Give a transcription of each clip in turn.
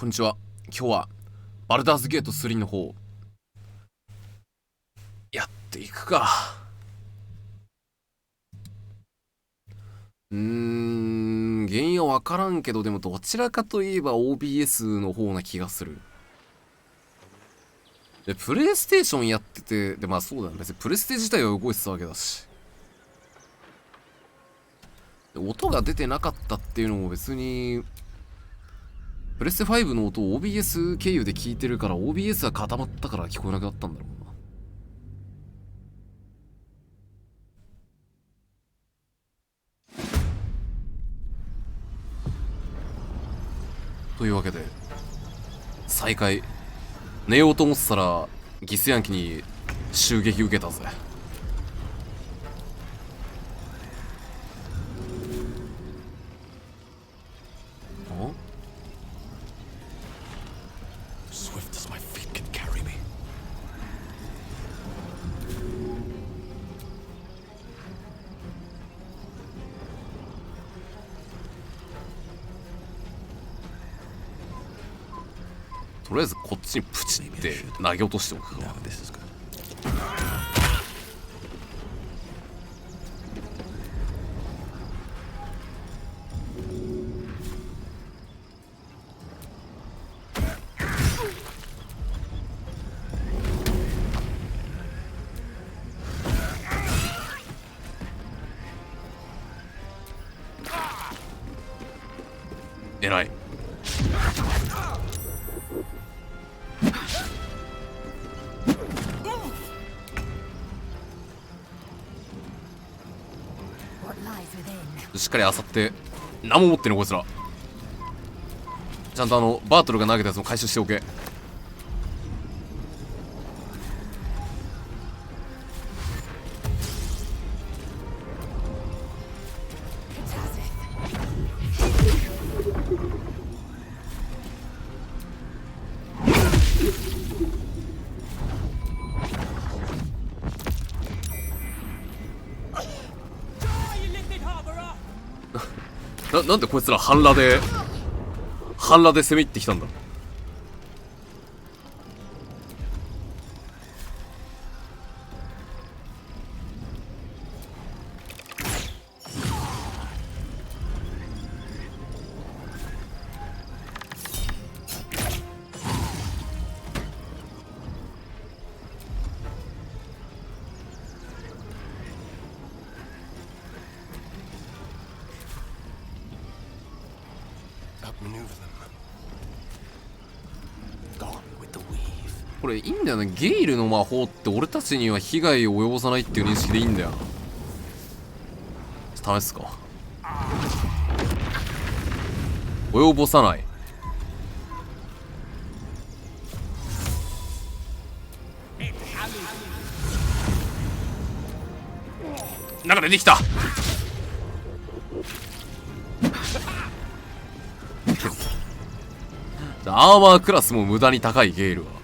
こんにちは。今日はバルダーズゲート3の方やっていくか。原因は分からんけど、でもどちらかといえば OBS の方な気がする。でプレイステーションやってて、でまあそうだね、別にプレステ自体は動いてたわけだし、音が出てなかったっていうのも別にプレステ5の音を OBS 経由で聞いてるから、 OBS が固まったから聞こえなくなったんだろうな。というわけで再開。寝ようと思ってたらギスヤンキに襲撃受けたぜ。とりあえずこっちにプチって投げ落としておくか。偉い。しっかりあさって。何も持ってんのこいつら。ちゃんとバートルが投げたやつも回収しておけ。なんでこいつら半裸で攻め入ってきたんだ。これいいんだよね。ゲイルの魔法って俺たちには被害を及ぼさないっていう認識でいいんだよ。試すか。及ぼさない。なんか出てきた。アーマークラスも無駄に高いゲイルは。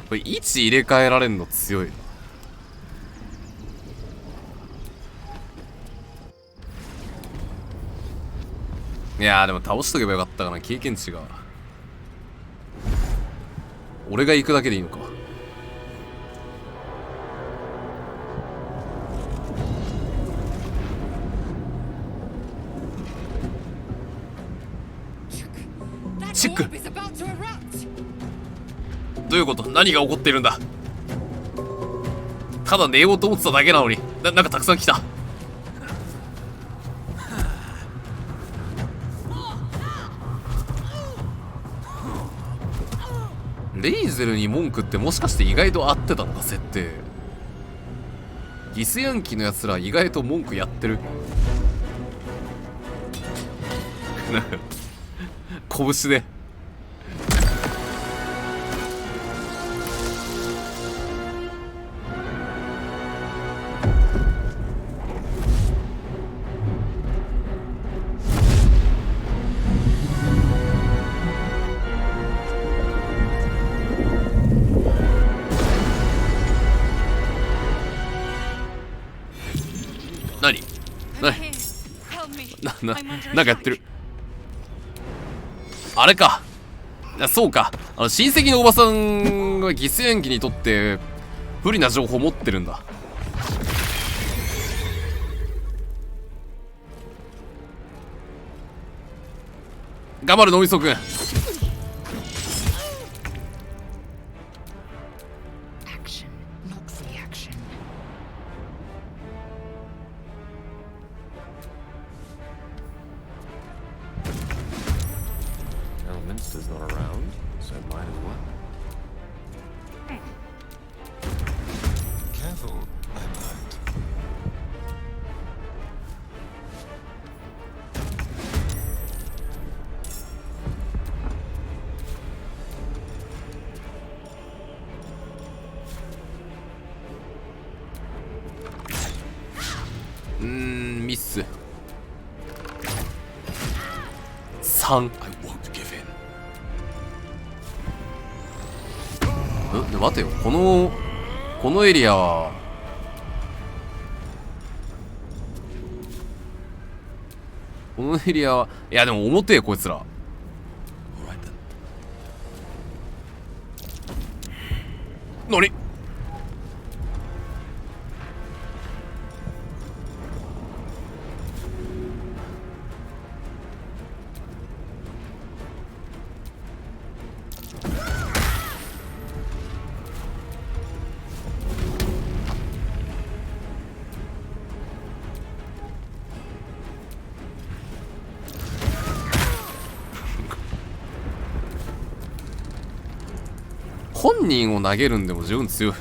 これ位置入れ替えられんの強いな。いやーでも倒しとけばよかったかな。経験値が。俺が行くだけでいいのか。チェック。どういうこと？何が起こっているんだ？ただ寝ようと思ってただけなのに、なんかたくさん来た。レイゼルに文句ってもしかして意外と合ってたのか、設定。ギスヤンキーのやつら意外と文句やってる。なんか拳で何なんかやってる。あれか。そうか。親戚のおばさんがギスヤンキにとって不利な情報持ってるんだ。頑張る脳みそくん。Is not around, so might as well. Careful, I might. Miss 3。待てよ、このエリアはいやでも重てえこいつら。何？本人を投げるんでも十分強い。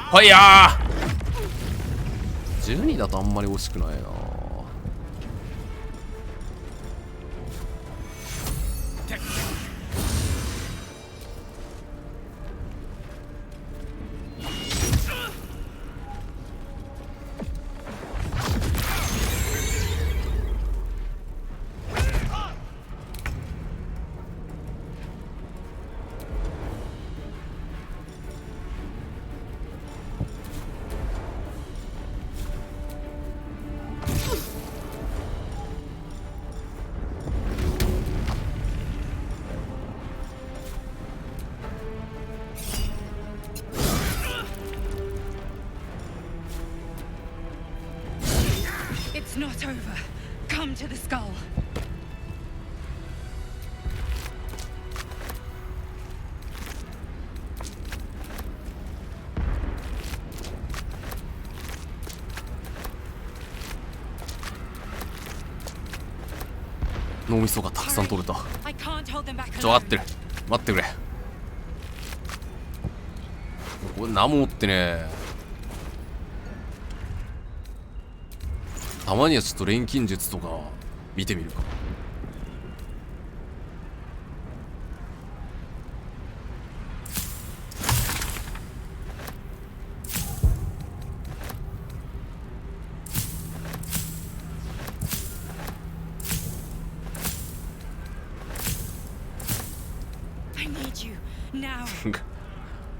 ファイヤー。12だとあんまり惜しくないな。It's not over. Come to the skull.脳みそがたくさん取れた。待ってる。待ってくれ。これ何も持ってねえ。たまにはちょっと錬金術とか見てみるか。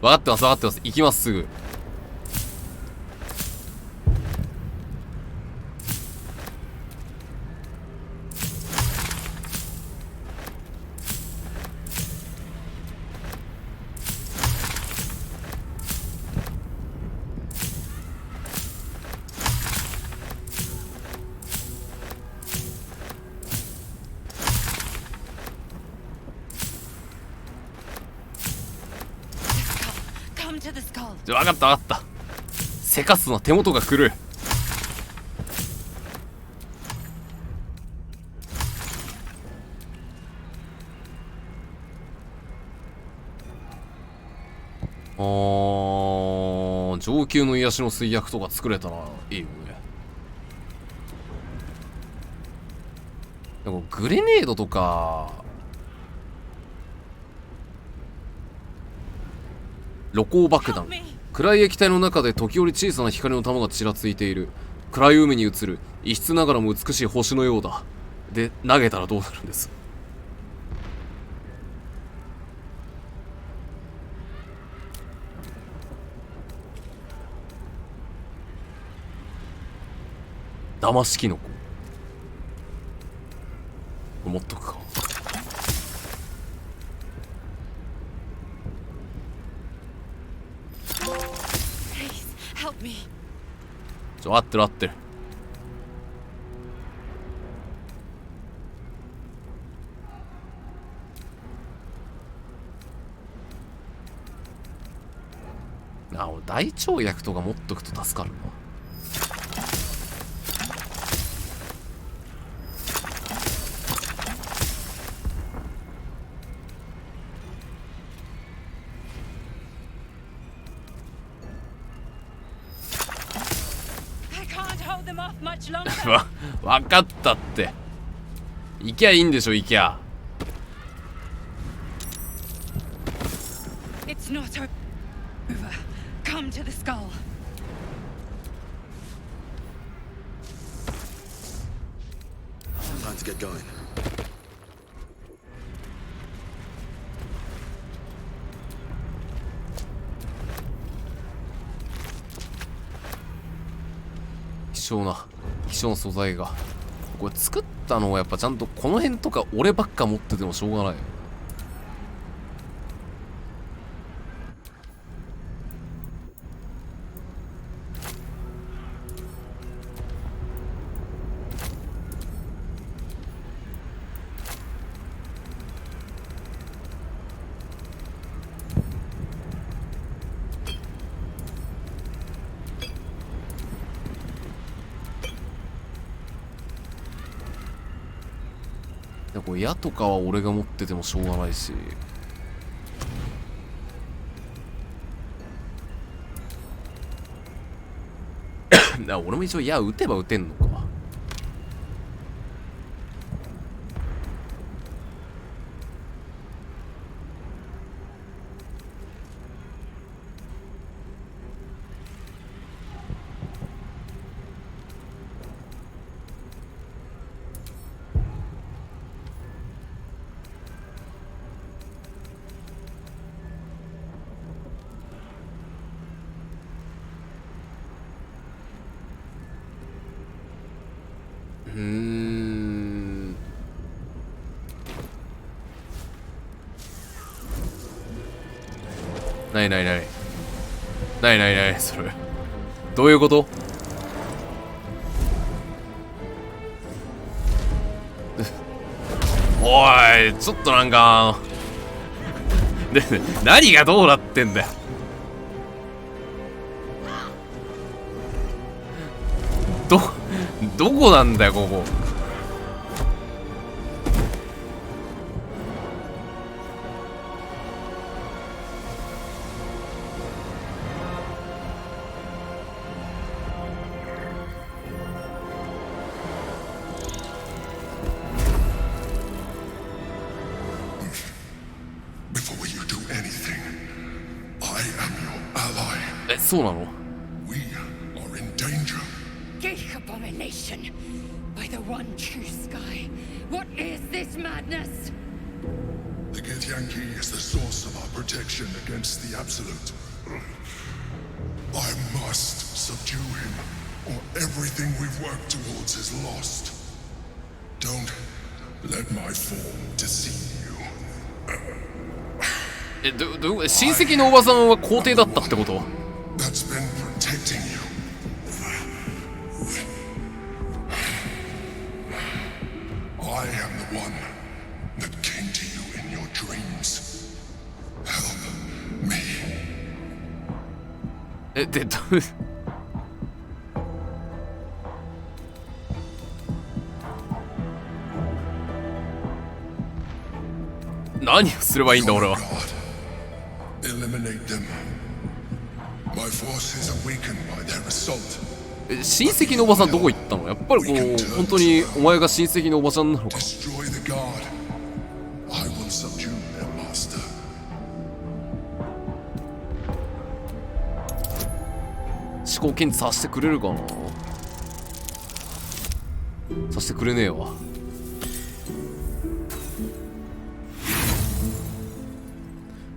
分かってます分かってます。行きますすぐ。to the skull. 分かった分かった。せかすの手元が狂う。上級の癒しの水薬とか作れたらいいよね。でもグレネードとか露光爆弾。暗い液体の中で時折小さな光の玉がちらついている。暗い海に映る異質ながらも美しい星のようだ。で投げたらどうなるんです？騙しキノコ持っとくか。合ってる合ってる。俺大腸薬とか持っとくと助かるな。わかったって。行きゃいいんでしょ、行きゃ。It's not over. Come to the skull. Time to get going. 希少な素材が。これ作ったのはやっぱちゃんとこの辺とか俺ばっか持っててもしょうがないよ。これ矢とかは俺が持っててもしょうがないし。俺も一応矢撃てば撃てんのか。ないそれどういうこと？おいちょっとなんかで何がどうなってんだよ。どこなんだよここ。そうなの？ We are in danger. Geek abomination! By the one true sky, what is this madness? The Githyanki is the source of our protection against the Absolute. I must subdue him, or everything we've worked towards is lost. Don't let my form deceive you. 親戚のおばさんは皇帝だったってこと？ That's been protecting you. I am the one that came to you in your dreams. Help me. で何をすればいいんだ俺は。 Eliminate them. My forces are weakened by their assault. 親戚のおばさんどこ行ったの？やっぱりこう本当にお前が親戚のおばちゃんなのか。 Destroy the guard. I will subdue their master. 思考検知させてくれるかな。させてくれねえわ。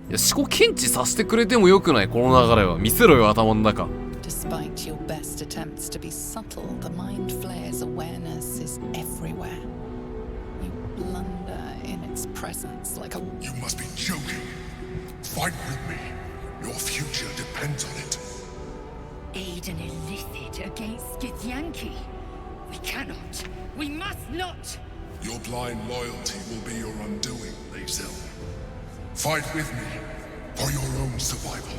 いや思考検知させてくれてもよくない？この流れは見せろよ頭の中。 Despite your best attempts to be subtle, the mind flare's awareness is everywhere. You blunder in its presence like a... You must be joking. Fight with me. Your future depends on it. Aid an illicit against Githyanki. We cannot. We must not. Your blind loyalty will be your undoing, Lae'zel. Fight with me for your own survival.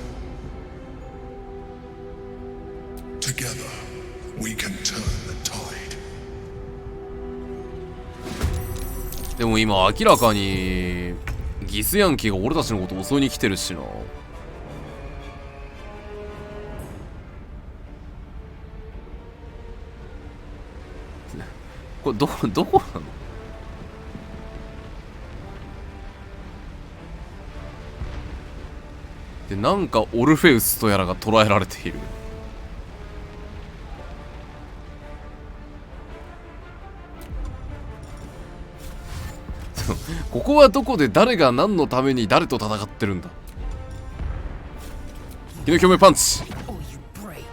Together, we can turn the tide. でも今明らかにギスヤンキーが俺たちのこと襲いに来てるしな。これどこなの？でなんかオルフェウスとやらが捕らえられている。ここはどこで誰が何のために誰と戦ってるんだ？日の共鳴パンチ。 Or you break.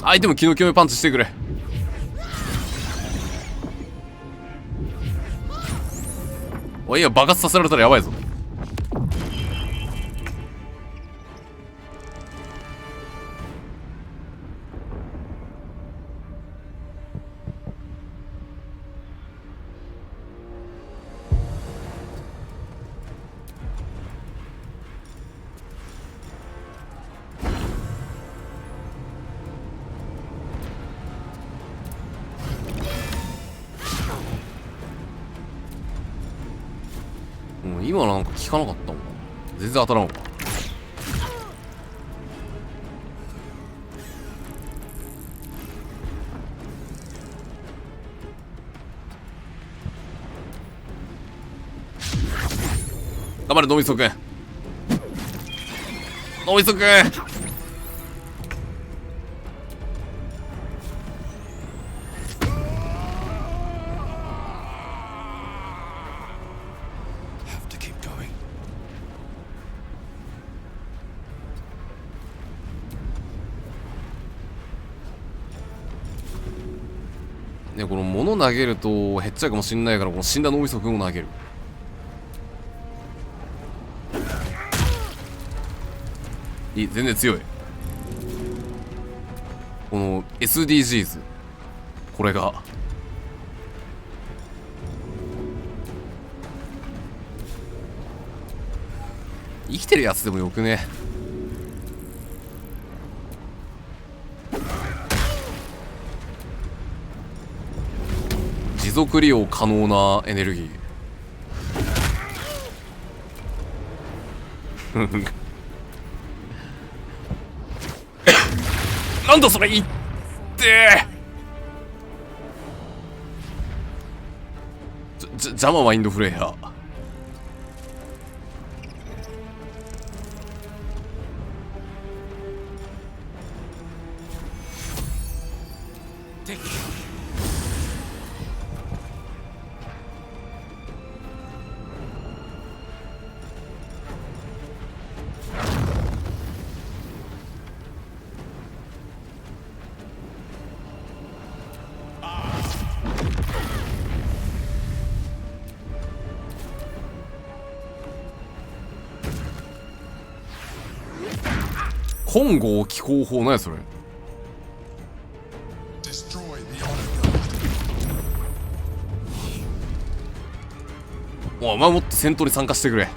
相手も気の共鳴パンチしてくれ。おいや爆発させられたらやばいぞ。今なんか効かなかったもん。全然当たらんわ。頑張れ、ノミソくん。ノミソくん。ね、この物投げると減っちゃうかもしんないから、この死んだ脳みそくんを投げる。いい、全然強い。この SDGs、 これが生きてるやつでもよくね。持続利用可能なエネルギーなんだそれ、いって邪魔マインドフレア。金剛気候法何やそれ。 Destroy the honor guard. お前もっと戦闘に参加してくれ。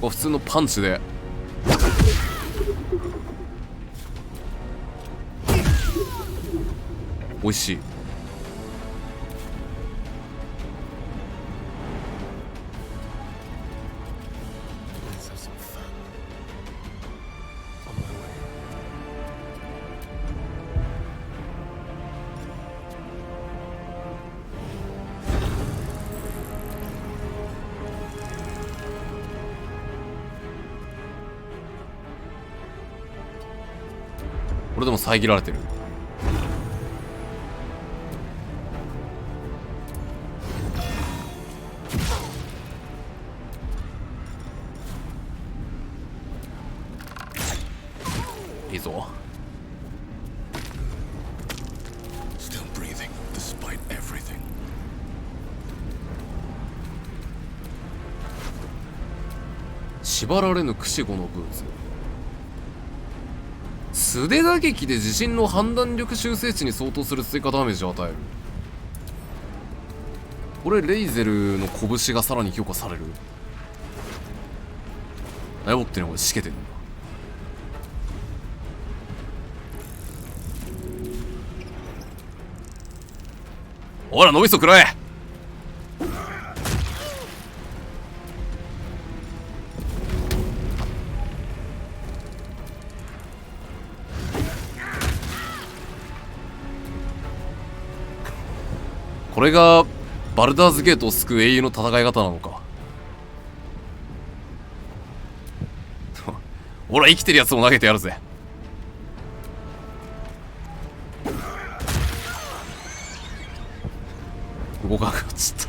普通のパンチで美味しい。これでも遮られてる。いいぞ。 Still breathing despite everything. 縛られぬクシゴのブーツ。素手打撃で自身の判断力修正値に相当する追加ダメージを与える。これレイゼルの拳がさらに強化される。何持ってんのこれ。しけてんの。おら脳みそ食らえ。これがバルダーズゲートを救う英雄の戦い方なのか。ほら生きてるやつも投げてやるぜ。動かなくなっちゃった。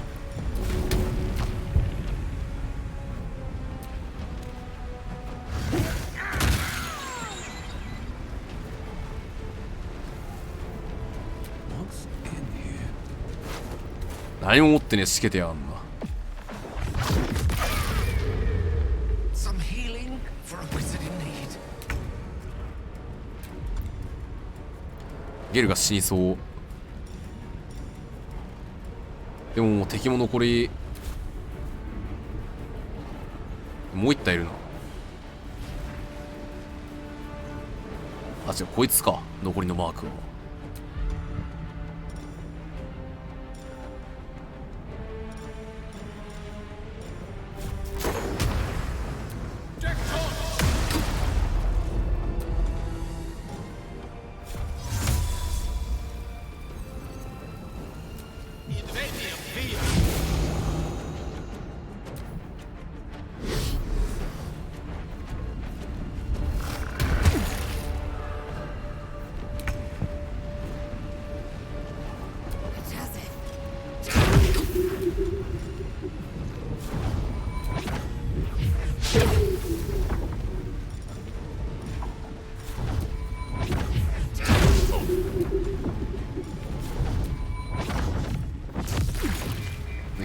何も持ってねえ。しけてやがんな。 Some healing for a wizard in need. ゲルが死にそう。でももう敵も残りもう一体いるな。あ、違う、こいつか。残りのマークは。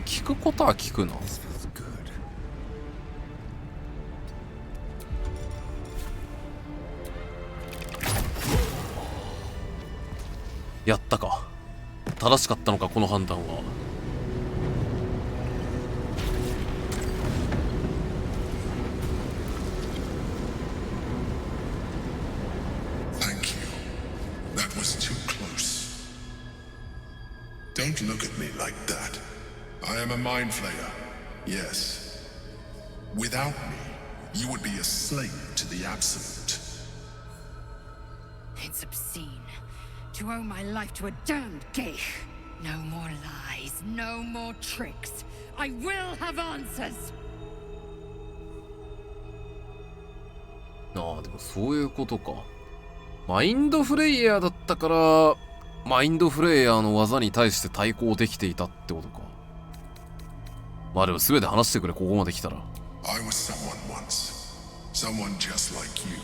聞くことは聞くな。やったか。正しかったのかこの判断は。Thank you. That was too close. Don't look at me like that. I am a mind flayer. Yes. Without me, you would be a slave to the absolute. It's obscene to owe my life to a damned geich. No more lies, no more tricks. I will have answers. ああ、でもそういうことか。マインドフレイヤーだったからマインドフレイヤーの技に対して対抗できていたってことか。まあでも全て話してくれ。ここまで来たら。 I was someone once. Someone just like you.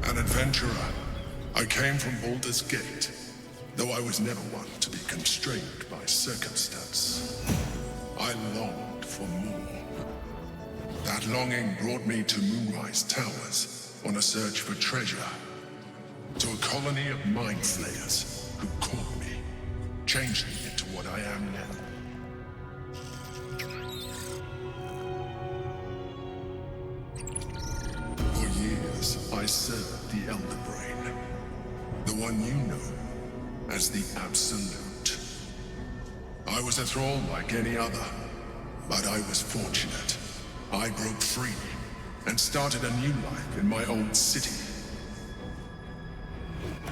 An adventurer. I came from Baldur's Gate, though I was never one to be constrained by circumstance. I longed for more. That longing brought me to Moonrise Towers on a search for treasure, to a colony of mind flayers who caught me, changed me into what I am now. For years, I served the Elder Brain, the one you know as the Absolute. I was a thrall like any other, but I was fortunate. I broke free and started a new life in my old city.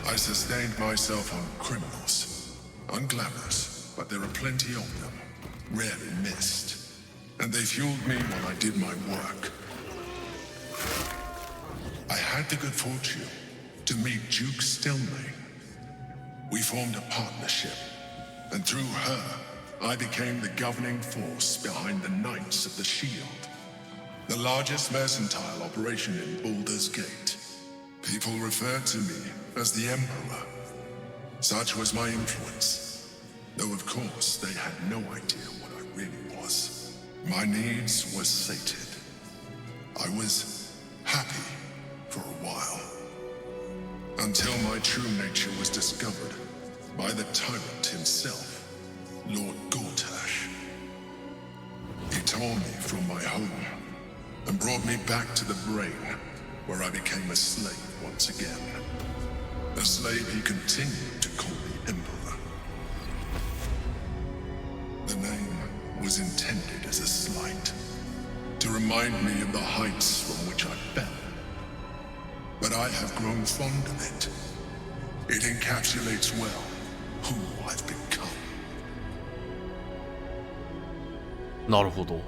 I sustained myself on criminals, unglamorous, but there are plenty of them, rarely missed, and they fueled me while I did my work. I had the good fortune to meet Duke Stelmane. We formed a partnership, and through her, I became the governing force behind the Knights of the Shield, the largest mercantile operation in Baldur's Gate. People referred to me as the Emperor. Such was my influence, though of course they had no idea what I really was. My needs were sated. I was happy for a while, until my true nature was discovered by the tyrant himself, Lord Gortash. He tore me from my home and brought me back to the Brain, where I became a slave once again. A slave he continued to call the Emperor. The name was intended as a slight, to remind me of the heights from which I fell. But I have grown fond of it. It encapsulates well who I've become. なるほど。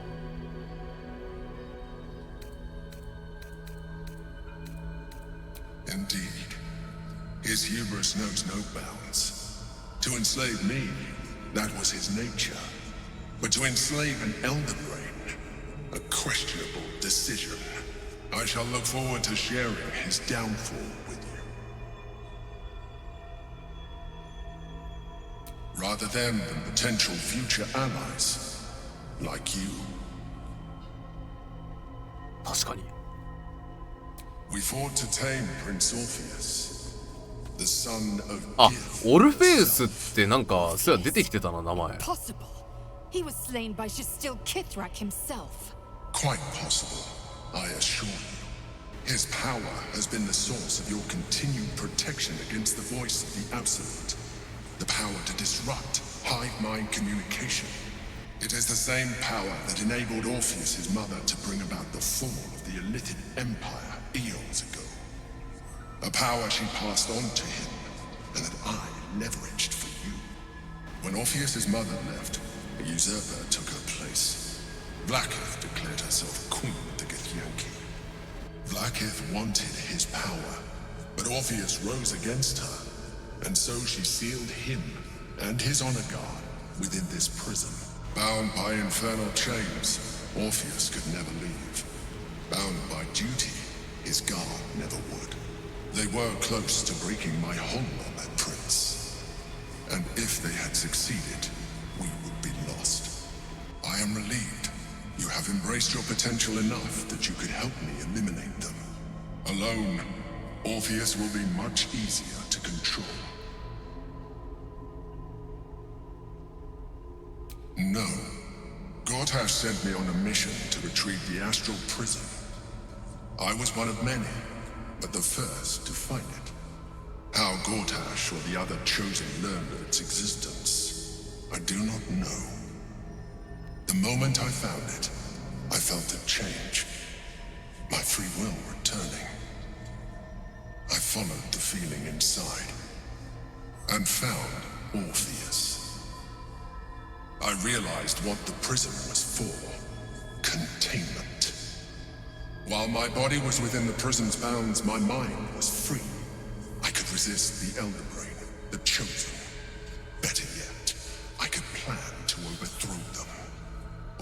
Indeed, his hubris knows no bounds. To enslave me, that was his nature. But to enslave an Elder Brain, a questionable decision. I shall look forward to sharing his downfall with you. Rather than potential future allies, like you. 確かに。We fought to tame Prince Orpheus, the son of あ、 Gith. オルフェウスってなんかそうや出てきてたな名前。 Possible. He was slain by Shistil Kithrak himself. Quite possible, I assure you. His power has been the source of your continued protection against the voice of the Absolute. The power to disrupt hive mind communication. It is the same power that enabled Orpheus' mother to bring about the fall of the Illithid Empire eons ago. A power she passed on to him, and that I leveraged for you. When Orpheus' mother left, a usurper took her place. Blackith declared herself queen of the Githyanki. Blackith wanted his power, but Orpheus rose against her, and so she sealed him and his honor guard within this prison. Bound by infernal chains, Orpheus could never leave. Bound by duty, his guard never would. They were close to breaking my hold on that prince. And if they had succeeded, we would be lost. I am relieved you have embraced your potential enough that you could help me eliminate them. Alone, Orpheus will be much easier to control. No. Gortash sent me on a mission to retrieve the astral prison. I was one of many, but the first to find it. How Gortash or the other chosen learned of its existence, I do not know. The moment I found it, I felt a change. My free will returning. I followed the feeling inside, and found Orpheus. I realized what the prison was for. Containment. While my body was within the prison's bounds, my mind was free. I could resist the Elder Brain, the Chosen. Better yet, I could plan to overthrow them.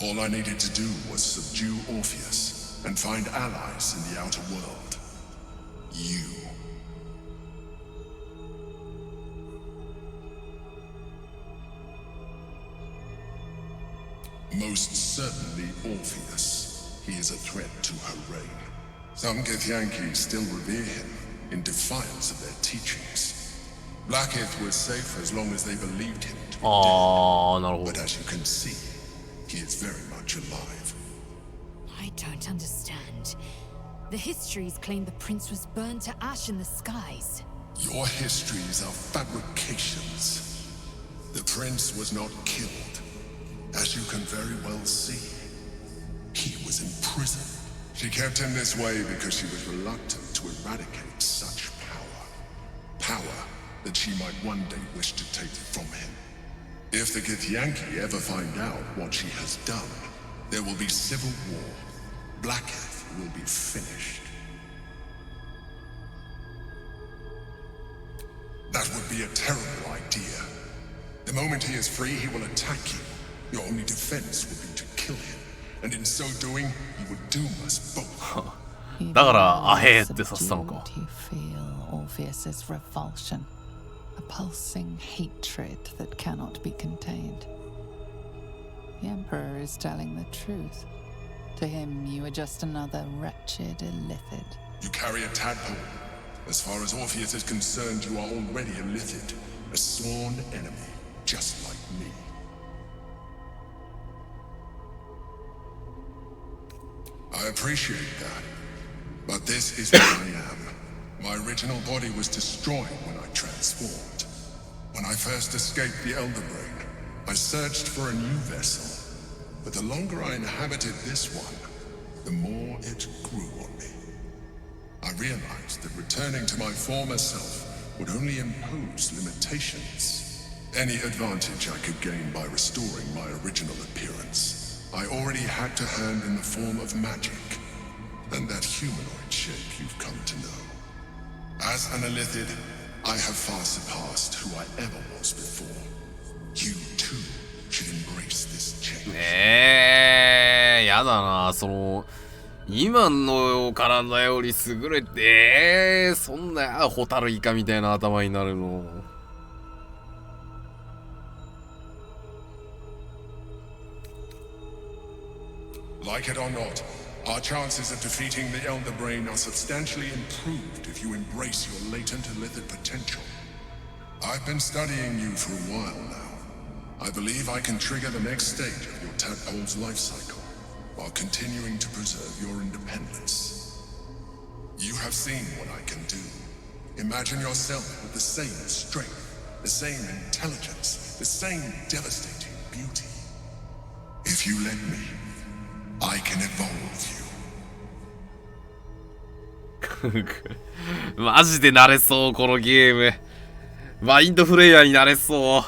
All I needed to do was subdue Orpheus and find allies in the outer world. You. Most certainly Orpheus. He is a threat to her reign. Some Githyanki still revere him in defiance of their teachings. Blackith was safe as long as they believed him to be dead. But as you can see, he is very much alive. I don't understand. The histories claim the prince was burned to ash in the skies. Your histories are fabrications. The prince was not killed. As you can very well see, he was in prison. She kept him this way because she was reluctant to eradicate such power. Power that she might one day wish to take from him. If the Githyanki ever find out what she has done, there will be civil war. Blackith will be finished. That would be a terrible idea. The moment he is free, he will attack you. Your only defense would be to kill him. And in so doing, he would doom us both. だからアヘーってさせたのか。 You feel Orpheus's revulsion, a pulsing hatred that cannot be contained. The Emperor is telling the truth. To him, you are just another wretched illithid. You carry a tadpole. As far as Orpheus is concerned, you are already a illithid, a sworn enemy, just like me. I appreciate that, but this is what I am. My original body was destroyed when I transformed. When I first escaped the Elder Brain, I searched for a new vessel. But the longer I inhabited this one, the more it grew on me. I realized that returning to my former self would only impose limitations. Any advantage I could gain by restoring my original appearance, I already had to hand in the form of magic, and that humanoid shape you've come to know. As an illithid, I have far surpassed who I ever was before. You too should embrace this change. やだな、その今の体より優れて、そんなホタルイカみたいな頭になるの。Like it or not, our chances of defeating the Elder Brain are substantially improved if you embrace your latent illithid potential. I've been studying you for a while now. I believe I can trigger the next stage of your tadpole's life cycle, while continuing to preserve your independence. You have seen what I can do. Imagine yourself with the same strength, the same intelligence, the same devastating beauty. If you let me, I can evolve you. マジでなれそう、このゲーム。マインドフレイヤーになれそう。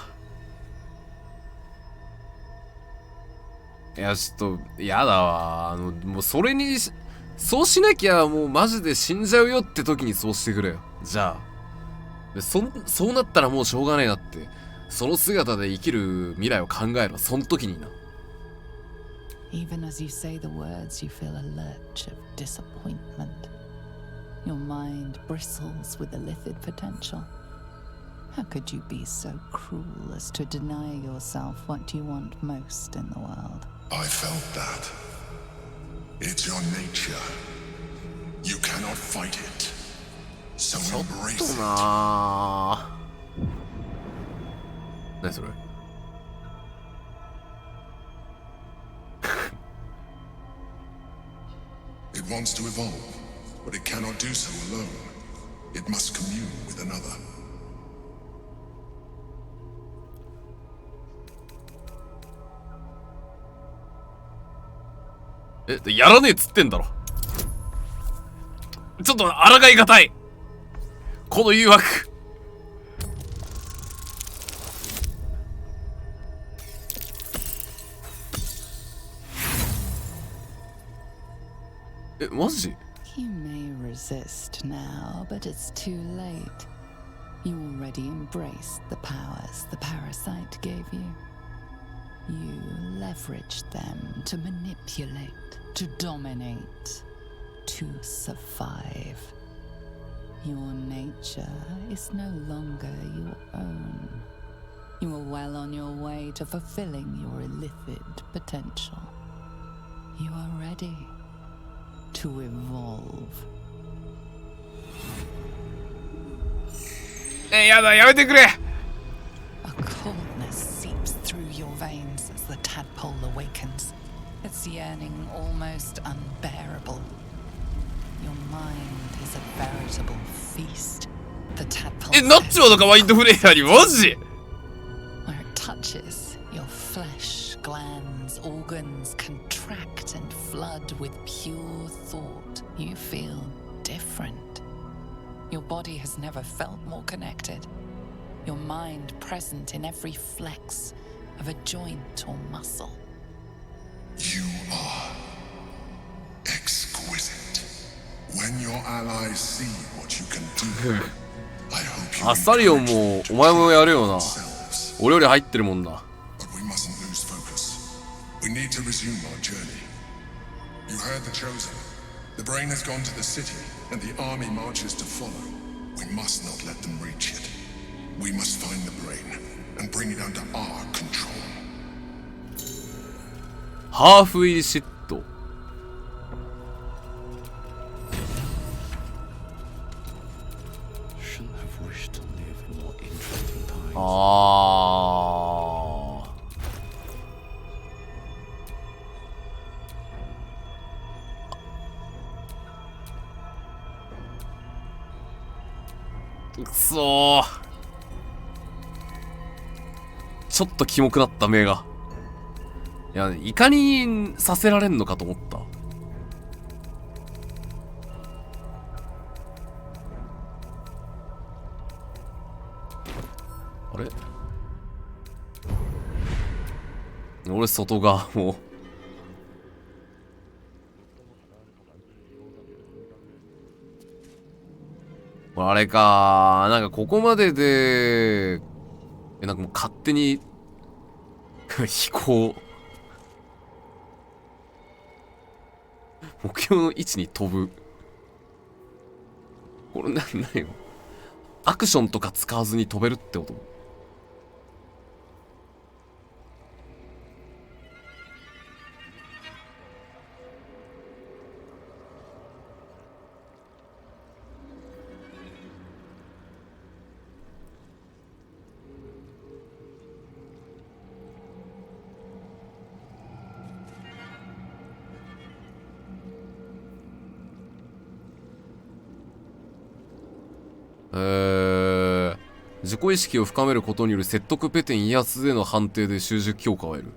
いや、ちょっと、やだわ。もうそれに、そうしなきゃもうマジで死んじゃうよって時にそうしてくれよ。じゃあ。そうなったらもうしょうがねえなって。その姿で生きる未来を考えろ。その時にな。Even as you say the words, you feel a lurch of disappointment. Your mind bristles with illithid potential. How could you be so cruel as to deny yourself what you want most in the world? I felt that. It's your nature. You cannot fight it. So embrace it. 何それIt wants to evolve, but it cannot do so alone. It must commune with another. やらねえっつってんだろ。ちょっと抗いがたい。この誘惑。マジ？ You may resist now, but it's too late. You already embraced the powers the parasite gave you. You leveraged them to manipulate, to dominate, to survive. Your nature is no longer your own. You are well on your way to fulfilling your illicit potential. You are ready to evolve. やだ、やめてくれ。 A coldness seeps through your veins as the tadpole awakens, its yearning almost unbearable. Your mind is a veritable feast. The tadpole なっちまうのか、マインドフレイヤーに。マジ where it touches, your flesh, glands, organs contract and flood with pure thought. You feel different. Your body has never felt more connected. Your mind present in every flex of a joint or muscle. You are exquisite. When your allies see what you can do, I hope you アサリオンもお前もやるよな。 themselves. 俺より入ってるもんな。 But we mustn't lose focus. We need to resume our journey. You heard the chosen. The brain has gone to the city, and the army marches to follow. We must not let them reach it. We must find the brain and bring it under our control. ハーフ入りシット。 Shouldn't have wished to live more interesting times. くそー。ちょっとキモくなった目が。いや、いかにさせられんのかと思った。あれ、俺外側もあれかー、なんかここまででなんかもう勝手に飛行目標の位置に飛ぶ。これ何よ、アクションとか使わずに飛べるってこと？自己意識を深めることによる説得ペテン威圧での判定で習熟強化を得る。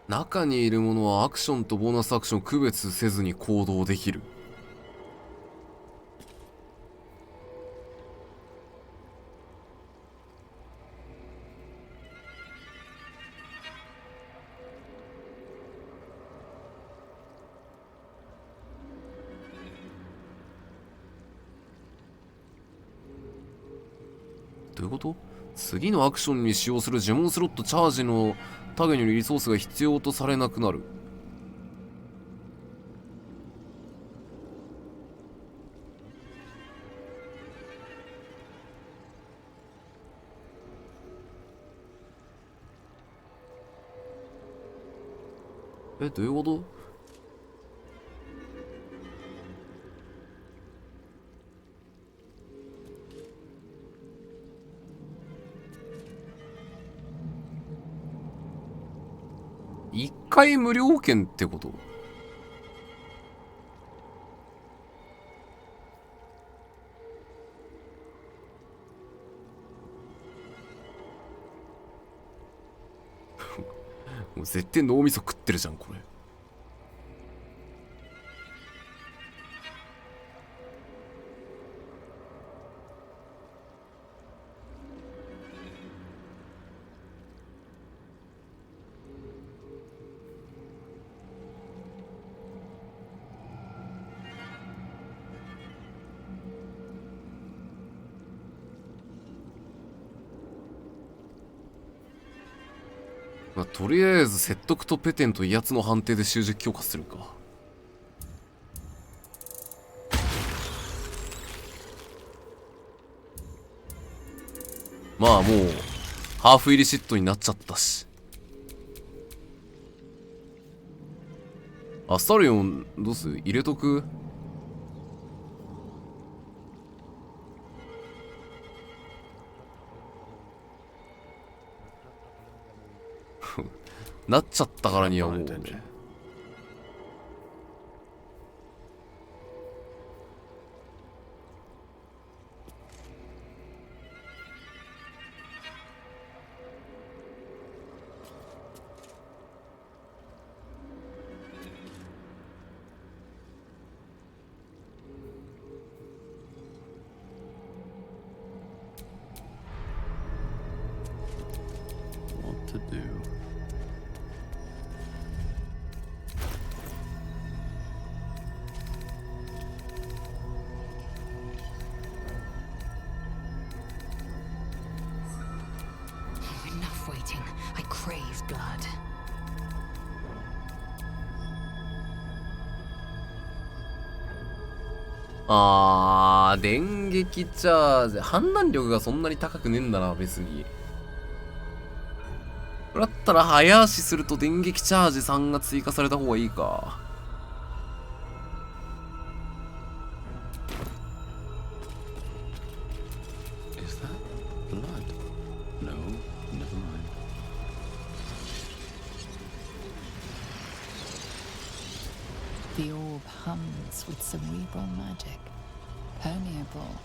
中にいるものはアクションとボーナスアクションを区別せずに行動できる。どういうこと？次のアクションに使用する呪文スロットチャージのタゲによるリソースが必要とされなくなる。どういうこと？一回無料券ってこと？もう絶対脳みそ食ってるじゃんこれ。まあ、とりあえず説得とペテンと威圧の判定で習熟強化するか。まあもうハーフ入りシットになっちゃったし。アスタリオンどうする？入れとく？なっちゃったからにはもうね。What to do? Enough waiting. I crave blood. 電撃チャージ。判断力がそんなに高くねえんだな、別に。だったら早足すると電撃チャージ3が追加された方がいいか。Is that blood? No, never mind. The orb hums with cerebral magic, permeable,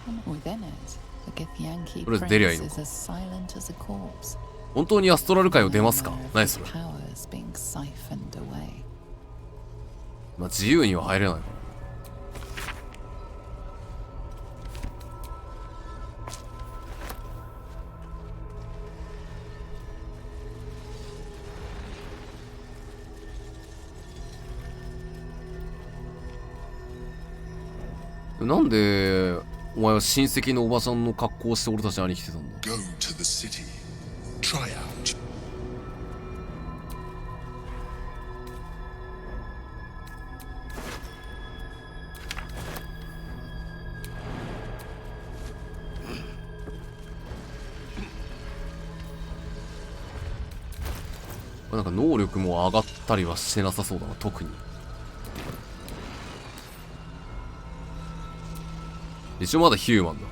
but within it, the Githyanki これ出りゃいい prince のか。 is as silent as a corpse. 本当にアストラル界を出ますか？ No manner of 何 his それ。 powers being siphoned away. まあ自由には入れないから。なんでお前は親戚のおばちゃんの格好をして俺たちに会いに来てたんだ？ Go to the city. Try out. なんか能力も上がったりはしてなさそうだな、特に。一応まだヒューマンだ。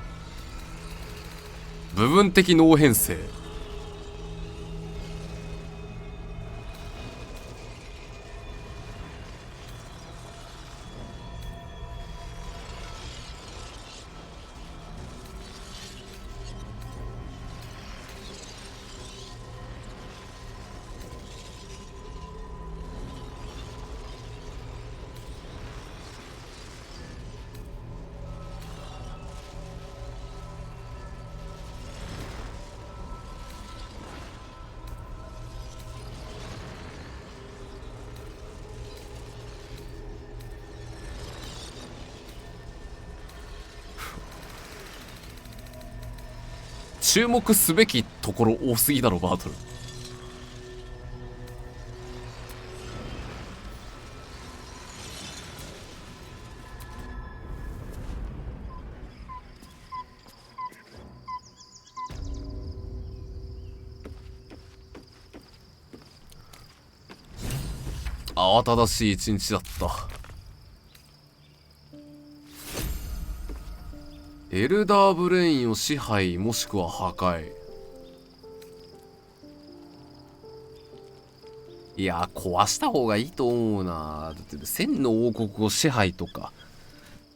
部分的脳編成。注目すべきところ多すぎだろバートル。慌ただしい一日だった。エルダーブレインを支配もしくは破壊。いや壊した方がいいと思うな。だって千の王国を支配とか、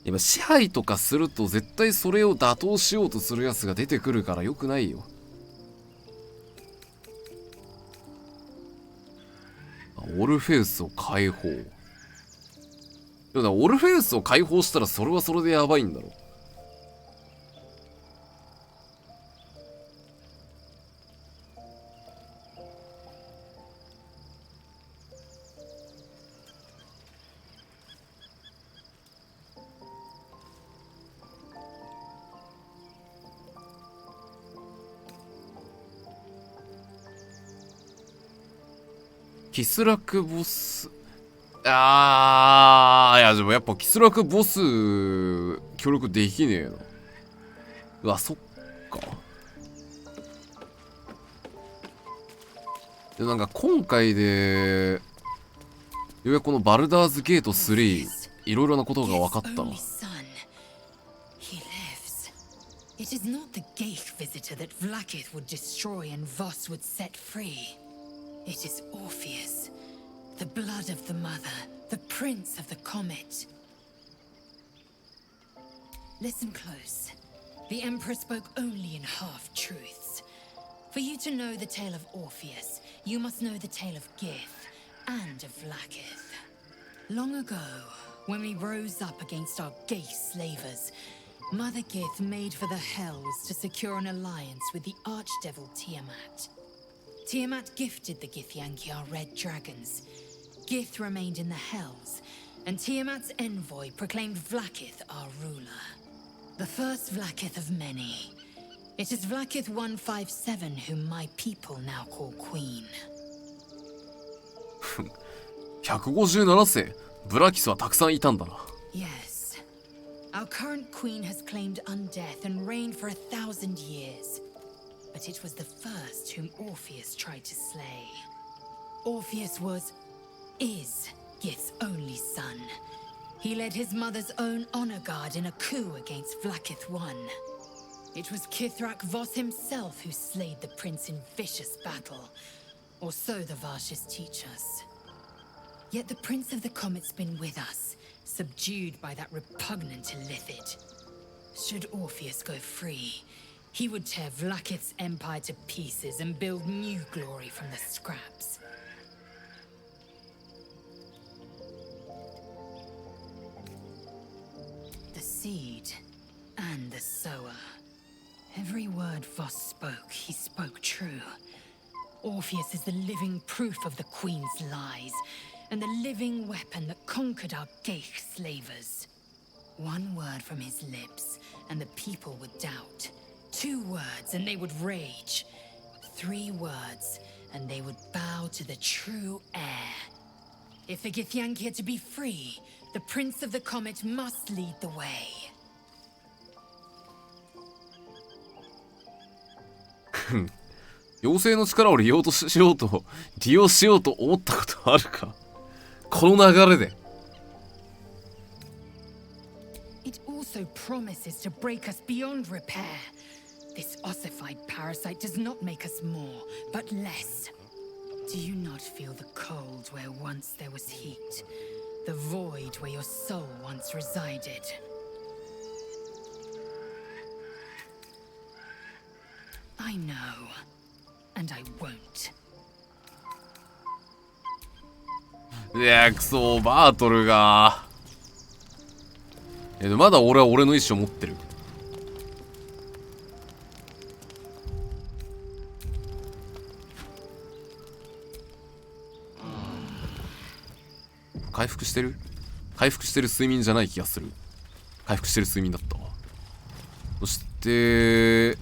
今支配とかすると絶対それを打倒しようとするやつが出てくるから良くないよ。オルフェウスを解放。でもだオルフェウスを解放したらそれはそれでやばいんだろ。キスラクボス。いやでもやっぱキスラクボス協力できねえな。うわ、そっか。でなんか今回でようやくこのバルダーズゲート3いろいろなことが分かったわ。It is not the Geich visitor that Vlaakith would destroy and Voss would set free. It is Orpheus, the blood of the mother, the prince of the comet. Listen close. The Emperor spoke only in half-truths. For you to know the tale of Orpheus, you must know the tale of Gith and of Vlaakith. Long ago, when we rose up against our Geich slavers, Mother Gith made for the Hells to secure an alliance with the Archdevil Tiamat. Tiamat gifted the Githyanki our red dragons. Gith remained in the Hells, and Tiamat's envoy proclaimed Vlaakith our ruler. The first Vlaakith of many. It is Vlaakith 157 whom my people now call Queen. 157世ブラキスはたくさんいたんだな。 Yes. Our current queen has claimed undeath and reigned for 1,000 years. But it was the first whom Orpheus tried to slay. Orpheus is Gith's only son. He led his mother's own honor guard in a coup against Vlaakith I. It was Kithrak Voss himself who slayed the prince in vicious battle. Or so the Varshas teach us. Yet the Prince of the Comet's been with us, subdued by that repugnant Illithid. Should Orpheus go free, he would tear Vlaakith's empire to pieces and build new glory from the scraps. The seed and the sower. Every word Voss spoke, he spoke true. Orpheus is the living proof of the Queen's lies, and the living weapon that conquered our Geich slavers. One word from his lips, and the people would doubt. 2 words, and they would rage. 3 words, and they would bow to the true heir. If the Githyanki are to be free, the Prince of the Comet must lead the way. 妖精の力を利用しようと思ったことあるかこの流れで。 It also promises to break us beyond repair. This ossified parasite does not make us more, but less. Do you not feel the cold where once there was heat? The void where your soul once resided? I know, and I won't. いやくそバートルがでまだ俺は俺の意思を持ってる。回復してる睡眠じゃない気がする。回復してる睡眠だったわ。そして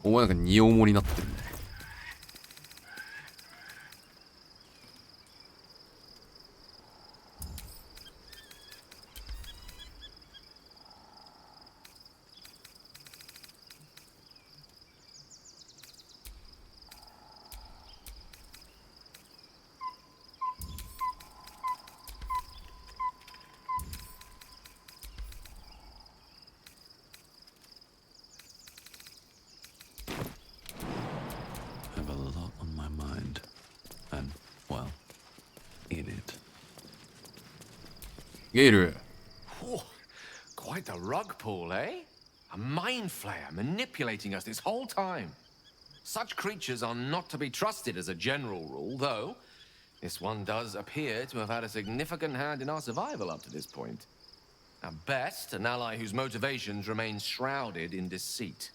お前なんか仁王もになってるね。ゲイル。 Quite a rug pull, eh? A mind flayer manipulating us this whole time. Such creatures are not to be trusted as a general rule, though this one does appear to have had a significant hand in our survival up to this point. At best, an ally whose motivations remain shrouded in deceit.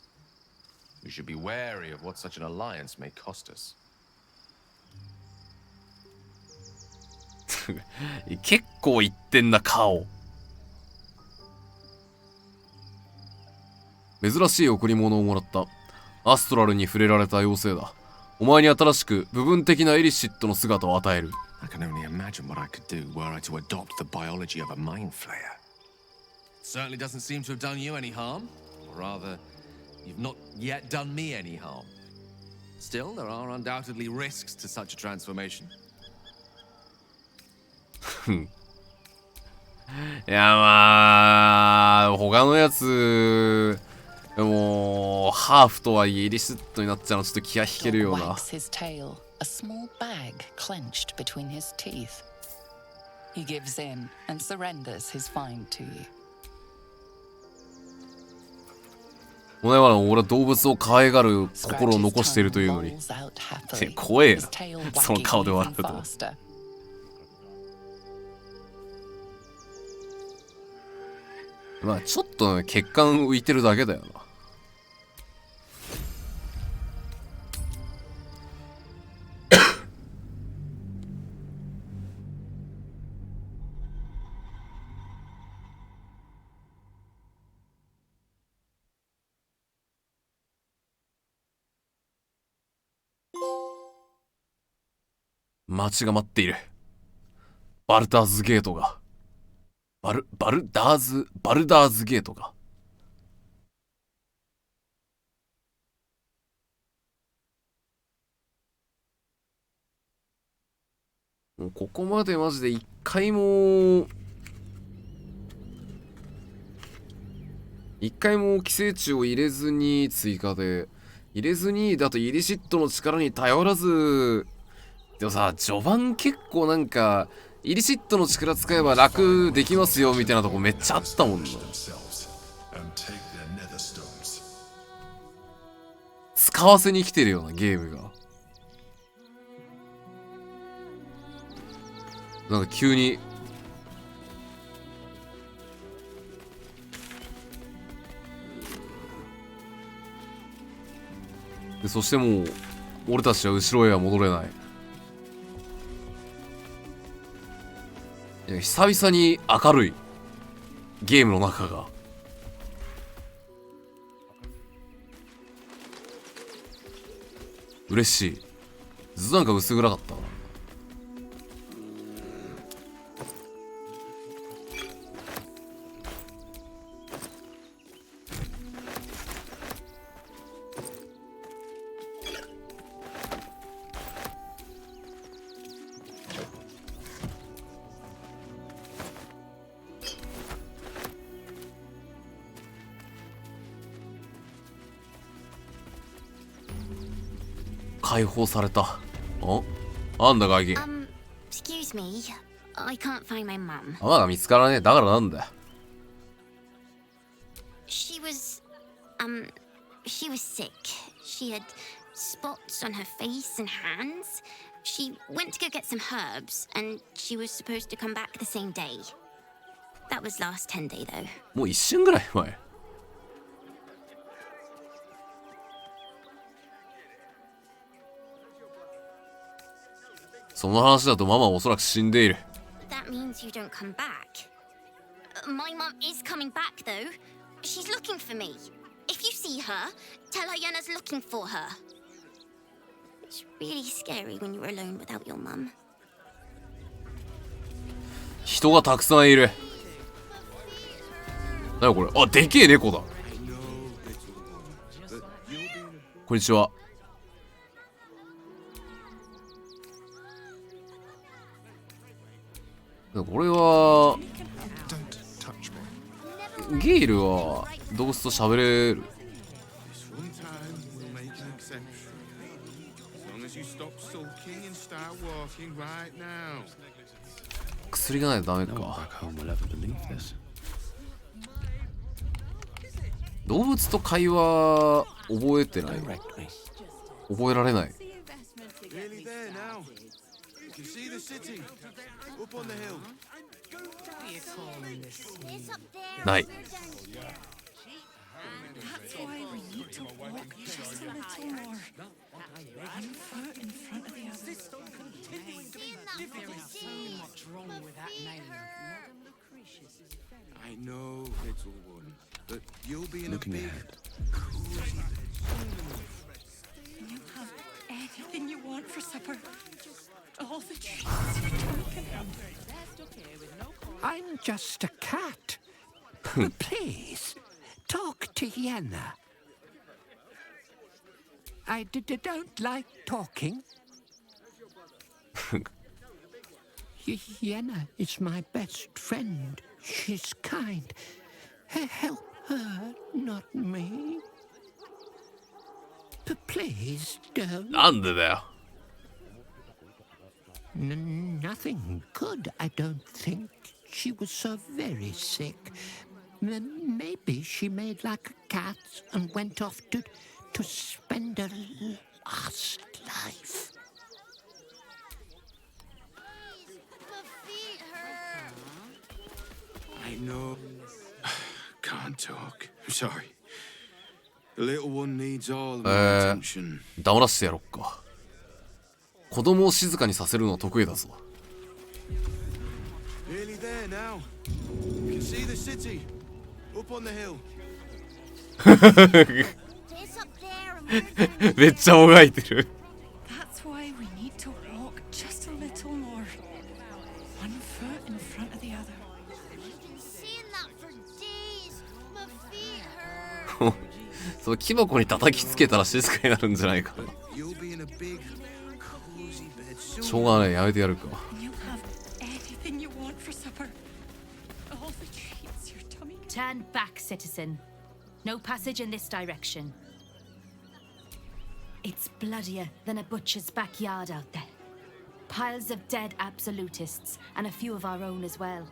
We should be wary of what such an alliance may cost us. 結構言ってんな顔。珍しい贈り物をもらった。アストラルに触れられた妖精だ。お前に新しく部分的なエリシットの姿を与える。 I can only imagine what I could do were I to adopt the biology of a mind flayer. Certainly doesn't seem to have done you any harm. Or rather, you've not yet done me any harm. Still, there are undoubtedly risks to such a transformation. いやまあ他のやつでもハーフとはいえエリシットになっちゃうのちょっと気が引けるような。 Wags his tail, a small bag clenched between his teeth. He gives in and surrenders his find to you. お前は俺は動物を可愛がる心を残しているというのに。怖えなその顔で笑うと。まあちょっとね血管浮いてるだけだよな。街が待っている。バルダーズゲートが。バルダーズゲートが。もうここまでマジで一回も寄生虫を入れずに追加で入れずにだとイリシットの力に頼らず。でもさ序盤結構なんかイリシットの力使えば楽できますよみたいなとこめっちゃあったもんな。使わせに来てるようなゲームがなんか急にでそしてもう俺たちは後ろへは戻れない。いや久々に明るいゲームの中が。嬉しい。ずっとなんか薄暗かったな。解放された。なんだ外見。Excuse me, I can't find my mum. ママが見つからねえ。だからなんだよ。She was sick. She had spots on her face and hands. She went to go get some herbs, and she was supposed to come back the same day. That was last 10 day though. もう一瞬ぐらい前。その話だとママはおそらく死んでいる。That means you don't come back. My mum is coming back though. She's looking for me. If you see her, tell her Yenna's looking for her. It's really scary when you're alone without your mum. 人がたくさんいる。なにこれ。あ、でけえ猫だ。こんにちは。これはゲイルは動物と喋れる。薬がないとダメか。動物と会話覚えてない。覚えられない。ない。Looking ahead. You have anything you want for supper. All the treats your tummy can handle. I'm just a cat. But please, talk to Yenna. I don't like talking. Yenna is my best friend. She's kind. Help her, not me. But please don't. なんでだよ。 Nothing good, I don't think. She was so very sick. Maybe she made like a cat and went off to spend her last life. I know. Can't talk. I'm sorry. The little one needs all of my attention. 黙らしてやろっか。子供を静かにさせるの得意だぞ。Nearly there now. You can see the city up on the hill. めっちゃもがいてる。 That's why we need to walk just a little more. One foot in front of the other. I've been seeing that for days. My feet hurt. そのキノコに叩きつけたら静かになるんじゃないかな。 You'll be in a big, cozy bed soon. しょうがない、やめてやるか。 You'll have anything you want for supper. All the treats your tummy can Turn back, citizen. No passage in this direction. It's bloodier than a butcher's backyard out there. Piles of dead absolutists, and a few of our own as well.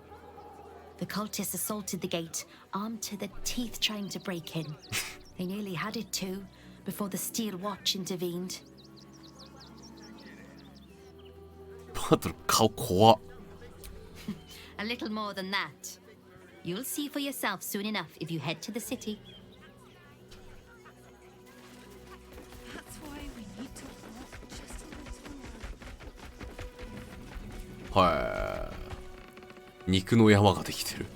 The cultists assaulted the gate, armed to the teeth trying to break in. They nearly had it too, before the Steel Watch intervened. バトル顔怖っ。 A little more than that. You'll see for yourself soon enough if you head to the city. That's why we need to walk just a little more. はい。肉の山ができてる。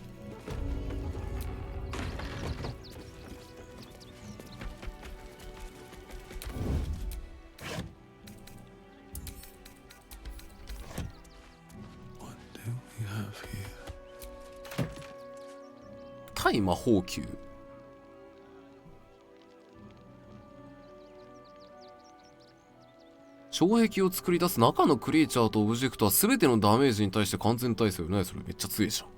対魔法球。障壁を作り出す中のクリーチャーとオブジェクトは全てのダメージに対して完全耐性をない。それめっちゃ強いじゃん。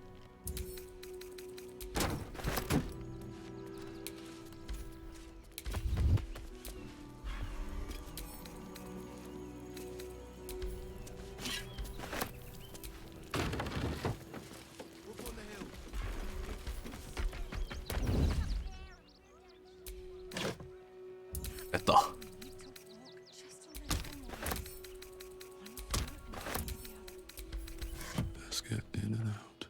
やった。 Let's get in and out.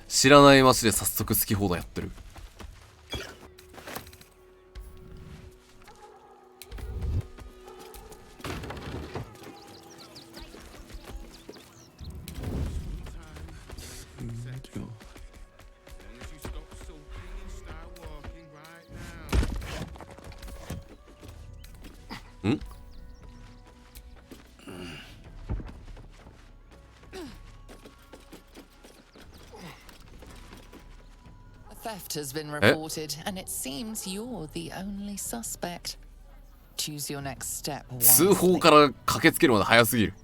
知らない街で早速好き放題やってる。 Theft has been reported, and it seems you're the only suspect. Choose your next step 通報 wisely. から駆けつけるまで早すぎる。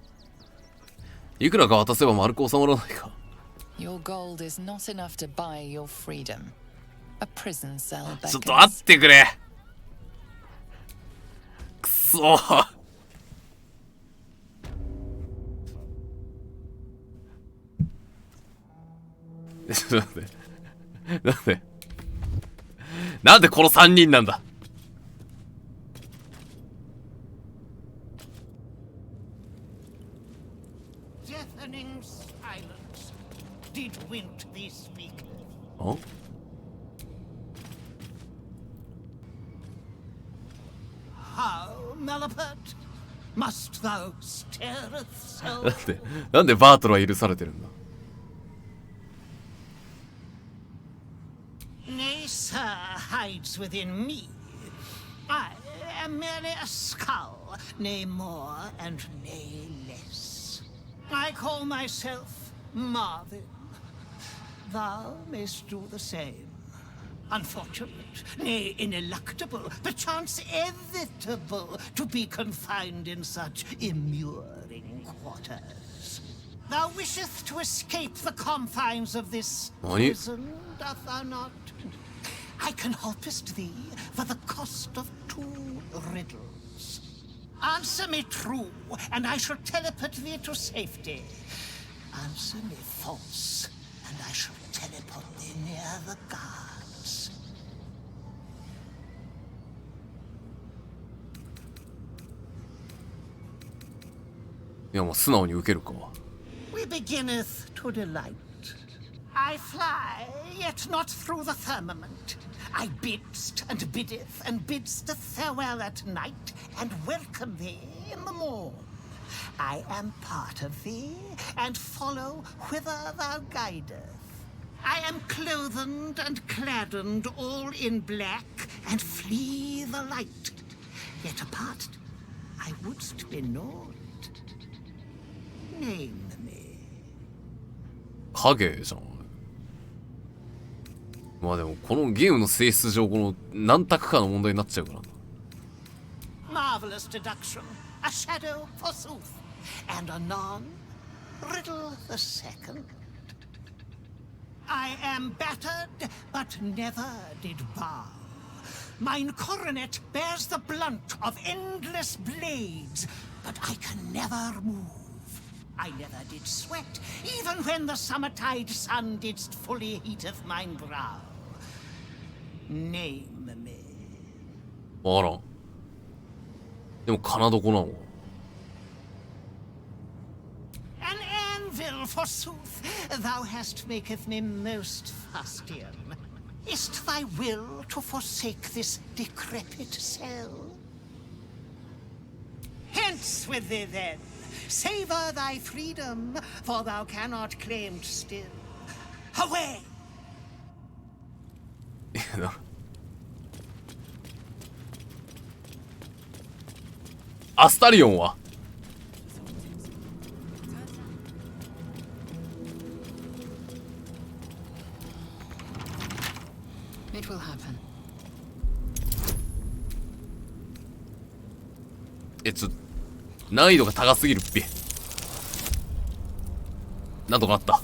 いくらか渡せば丸く収まらないか。 Your gold is not enough to buy your freedom. A prison cell ちょっと待 beckons. ってくれ。くそー。ちょっと待って。なんでこの3人なんだ。 Deafening silence. Did Wintby speak? あ How, Malapert? Must thou stareth so? なんでバートルは許されてるんだ。resides within me. I am merely a skull, nay more and nay less. I call myself Marvin. Thou mayst do the same. Unfortunate, nay ineluctable, perchance inevitable, to be confined in such immuring quarters. Thou wisheth to escape the confines of this prison, doth thou not? I can helpest thee for the cost of 2 riddles. Answer me true, and I shall teleport thee to safety. Answer me false, and I shall teleport thee near the guards. We beginneth to delight. I fly, yet not through the firmament. I bidst and biddeth and bidst a farewell at night, and welcome thee in the morn. I am part of thee, and follow whither thou guideth. I am clothed and gladdened all in black, and flee the light. Yet apart, I wouldst be known. Name me. 影じゃん。まあでもこのゲームの性質上この何択かの問題になっちゃうからな。 Marvelous deduction, a shadow forsooth, and anon, riddle the second. I am battered, but never did bow. Mine coronet bears the blunt of endless blades, but I can never move. I never did sweat, even when the summertide sun didst fully heateth mine brow. Name me. わからん。でも金床なの。An anvil, forsooth, thou hast maketh me most fustian. Is't thy will to forsake this decrepit cell? Hence with thee then. Savor thy freedom, for thou cannot claim still. Away! アスタリオンは It will happen. 難易度が高すぎるっぺ。なんとかあった。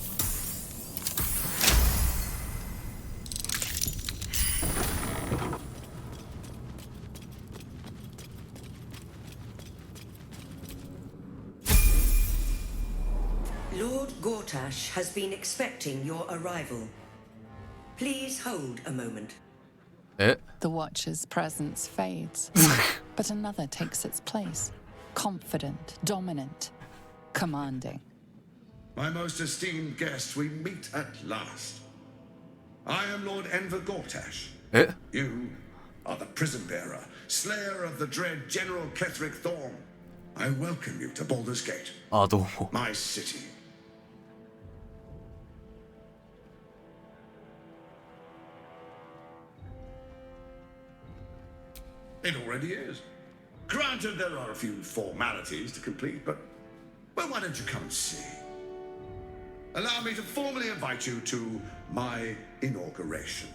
Lord Gortash has been expecting your arrival. Please hold a moment. The Watcher's presence fades, but another takes its place. Confident, dominant, commanding. My most esteemed guest, we meet at last. I am Lord Enver Gortash. You are the prison bearer, slayer of the dread General Ketheric Thorm. I welcome you to Baldur's Gate, my city. It already is. Granted, there are a few formalities to complete, but well, why don't you come see? Allow me to formally invite you to my inauguration.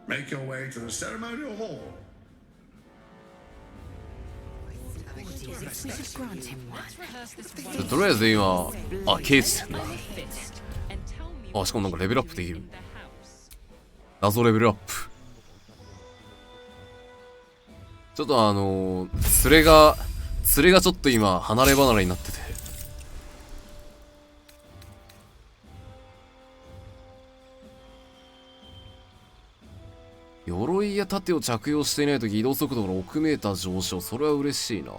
Make your way to the ceremonial hall. とりあえず今、あ、ケースだな。あ、しかもなんかレベルアップできる。謎レベルアップ。ちょっと連れがちょっと今離れ離れになってて。鎧や盾を着用していないとき移動速度が6メーター上昇。それは嬉しいな。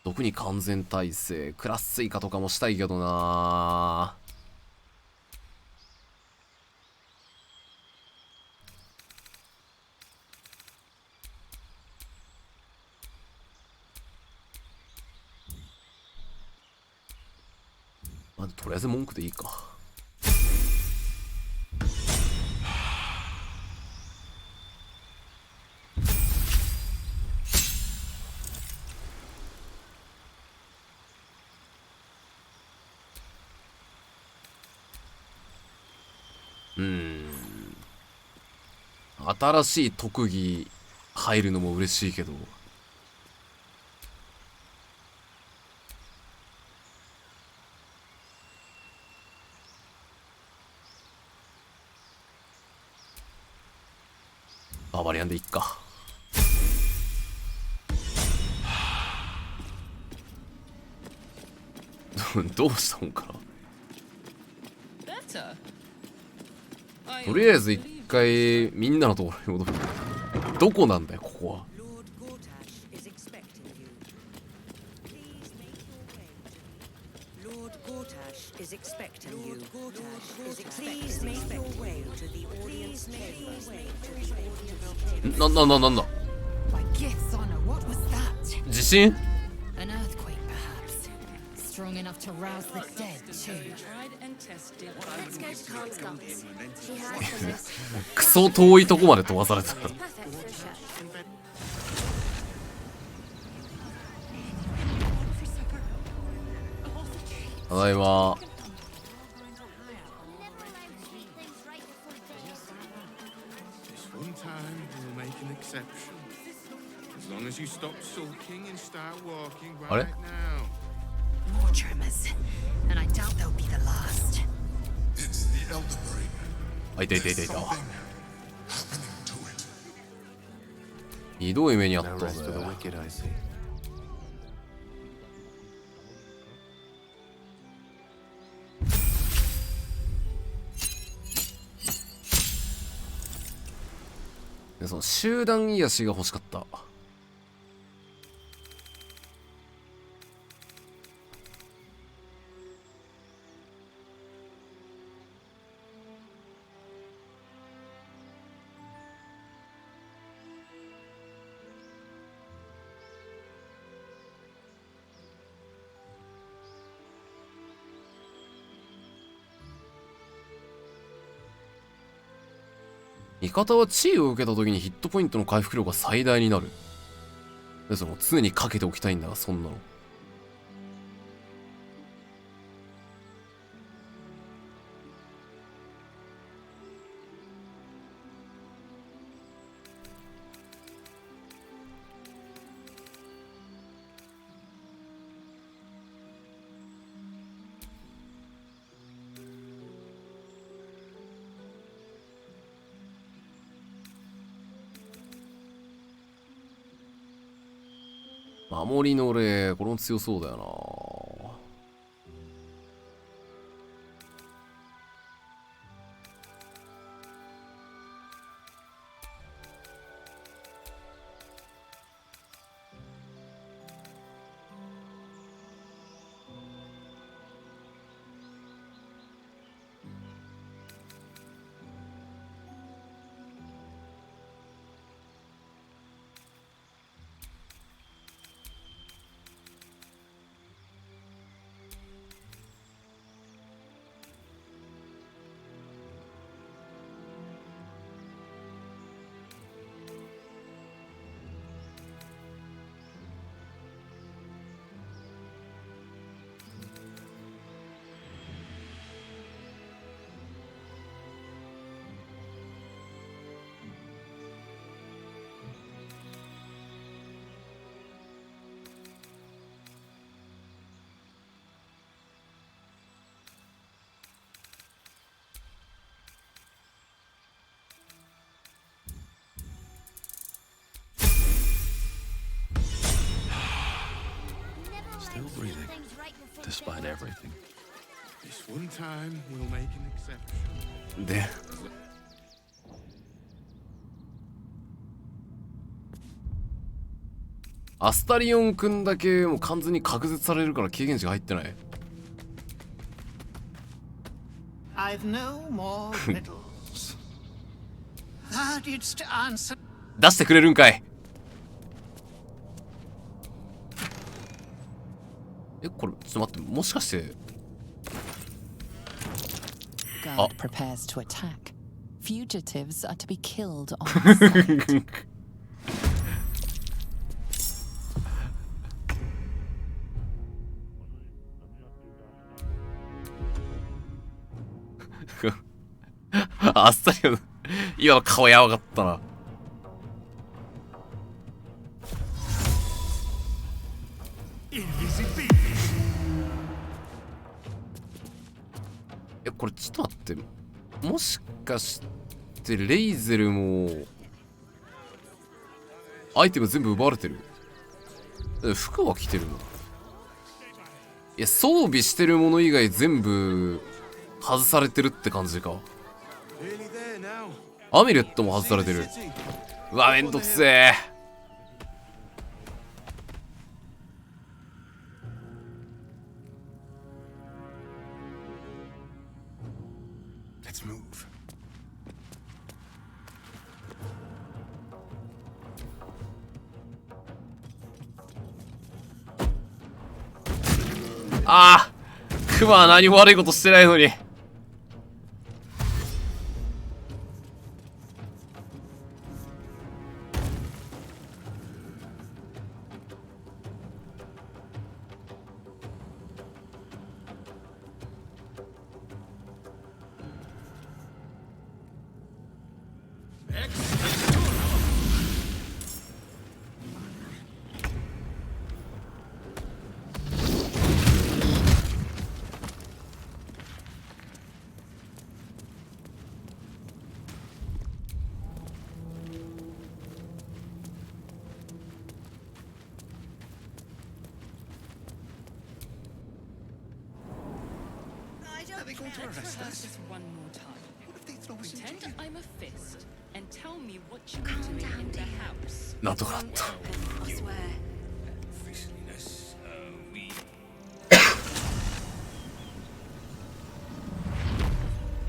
毒に完全耐性。クラス追加とかもしたいけどな。まあ、とりあえず文句でいいか。新しい特技入るのも嬉しいけど、ババリアンでいっか。どうしたもんかな。とりあえず一回みんなのところに戻る。どこなんだよここは。なんだ。地震？Strong enough to rouse the dead too. Let's go to Khan's guns. She has クソ遠いとこまで飛ばされた。 perfect for a shot. ただいま。 This one time we'll make an exception. As long as you stop sulking and start walking right now. More tremors, and I doubt they'll be the last. It's the Elder Brain. あ、いた。 Something happening to it. ひどい目にあっ No た rest for the ぜ。 wicked, I see. でその集団癒しが欲しかった。味方は地位を受けた時にヒットポイントの回復量が最大になる。でその常にかけておきたいんだが、そんなの。守りの霊、これも強そうだよな。Still breathing, despite everything. This one time we'll make an exception. でアスタリオン君だけもう完全に隔絶されるから経験値が入ってない。 I've no more riddles. That it's to answer. 出してくれるんかい。これちょっと待って、もしかして Guard prepares to attack. Fugitives are to be killed on sight. ちあっさりの今の顔やばかったな。これちょっと待って、もしかしてレイゼルもアイテム全部奪われてる？服は着てるの？いや、装備してるもの以外全部外されてるって感じか。アミュレットも外されてる。うわ、めんどくせえ。ああ、クマは何も悪いことしてないのに。Just one more time. Pretend I'm a fist and tell me what you are doing in the house. なんとかなった。I swear.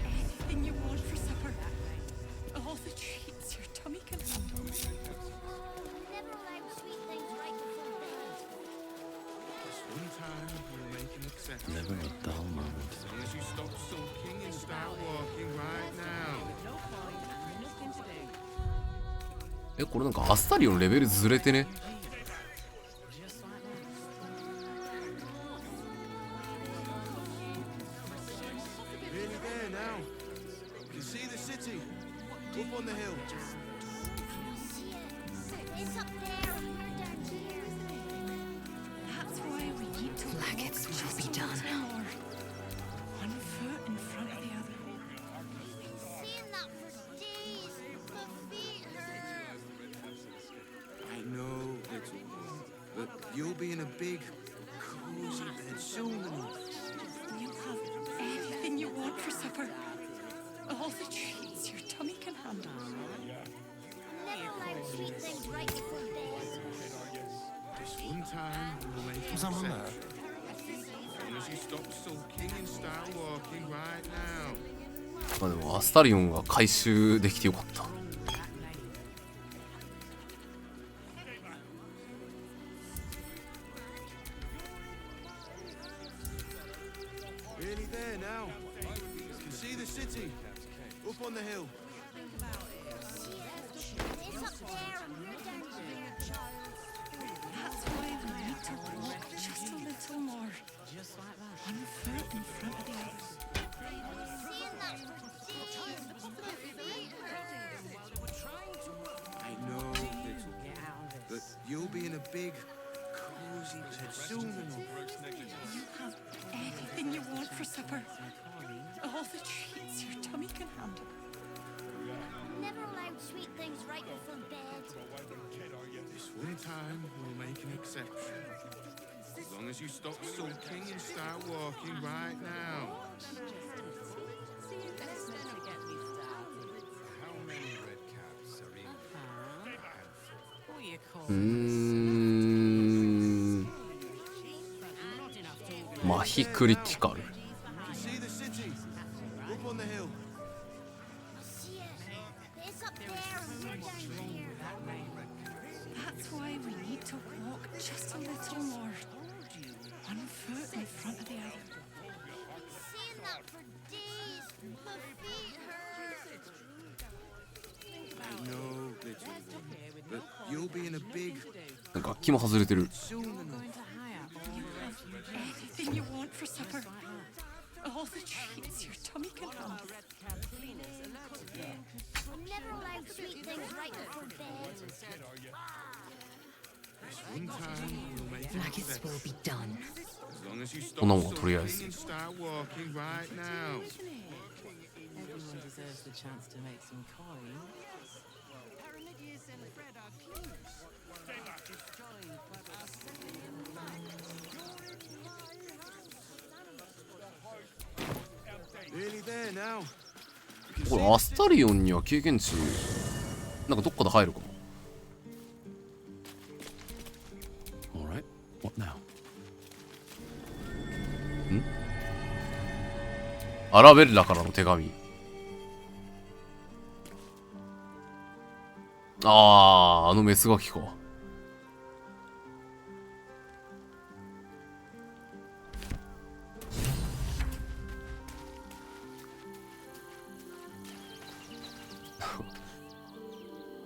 Anything you want for supper. All the treats your tummy can handle. Never allow sweet things right before bed. This one time we'll make an exception. Never a dull moment. As long as you stop sulking and start walking right now. これなんかアスタリオのレベルずれてね。Nearly there now. You can see the city up on the hill. It's up there and we're down here. That's why we need to Like it's will be done. one foot in front of the other. Seeing that for days. My feet hurt. I know, little one, but you'll be in a big, cozy bed soon enough. You have anything you want for supper. All the treats your tummy can handle. Never allow sweet things right before bed. This one time we'll make an exception. As long as you stop sulking and start walking right now. まあでもアスタリオンが回収できてよかった。Nearly there now. You can see the city up on the hill. It's up there and we're down here, child. That's why we need to walk just a little more. One foot in front of the other. Seeing that for days. My feet hurt. I know, little one, but you'll be in a big, cozy bed soon enough. You have anything you want for supper. All the treats your tummy can handle. Never allow sweet things right before bed. This one time we'll make an exception. As long as you stop sulking and start walking right now. How many red caps are in? 麻痺クリティカル。 You can see the city up on the hill. See it. It's up there and we're down here. That's why we need to walk just a little more. One foot in front of the other. Seeing that for days. My feet hurt. I know, little one, but you'll be in a big, 楽器も外れてる。 soon enough. Anything you want for supper. All the treats your tummy can handle. One time we'll make an Nuggets will be done. As long as you stop こんなもんはとりあえず sulking and start walking right now. Everyone deserves the chance to make some coin. Nearly there now. これアスタリオンには経験値なんかどっかで入るかも。 Alright, what now? アラベッラからの手紙。あのメスガキか。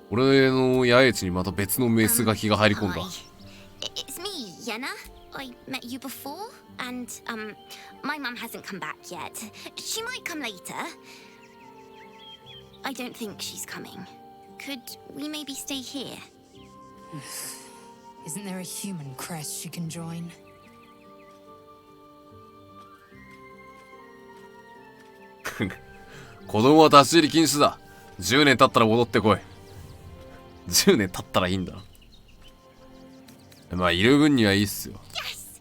俺の野営地にまた別のメスガキが入り込んだ。 It's me, Yenna. I met you before, and my mum hasn't come back yet. She might come later. I don't think she's coming. Could we maybe stay here? Isn't there a human crest she can join? 子供は立ち入り禁止だ。10年経ったら戻ってこい。10年経ったらいいんだ。まあいる分にはいいっすよ。 Yes!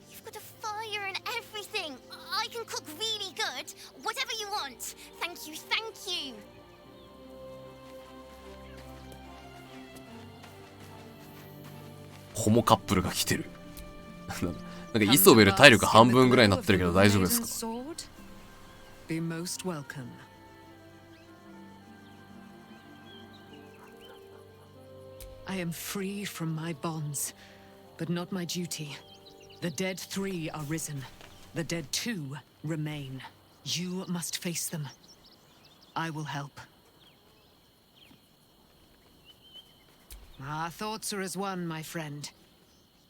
You've got a fire and everything. I can cook really good. Whatever you want. Thank you, thank you. ホモカップルが来てる。なんかイソベル体力半分ぐらいになってるけど大丈夫ですか？ Be most welcome. I am free from my bonds, but not my duty. The dead 3 are risen. The dead 2 remain. You must face them. I will help. Our thoughts are as one, my friend.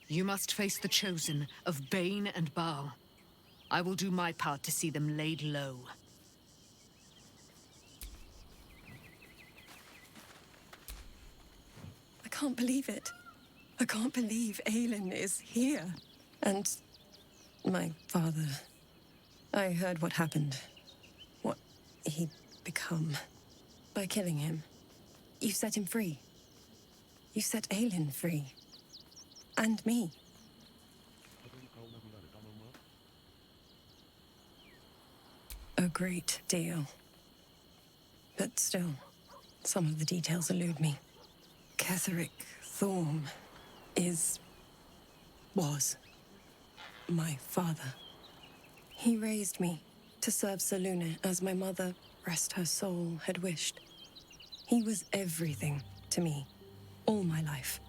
You must face the chosen of Bane and Baal. I will do my part to see them laid low. I can't believe it. I can't believe Aelin is here. And my father. I heard what happened. What he'd become. By killing him. You set him free. You set Aelin free. And me. A great deal. But still, some of the details elude me. Ketheric Thorm was my father. He raised me to serve Selûne as my mother, rest her soul, had wished. He was everything to me, all my life.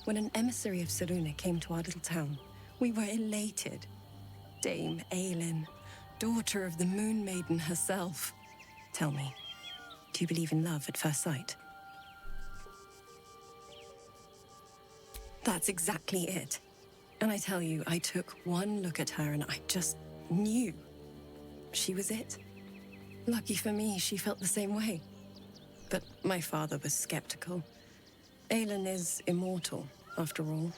When an emissary of Selûne came to our little town, we were elated. Dame Aelin, daughter of the Moon Maiden herself. Tell me, do you believe in love at first sight? That's exactly it. And I tell you, I took one look at her and I just knew. She was it. Lucky for me, she felt the same way. But my father was skeptical. Aelin is immortal, after all.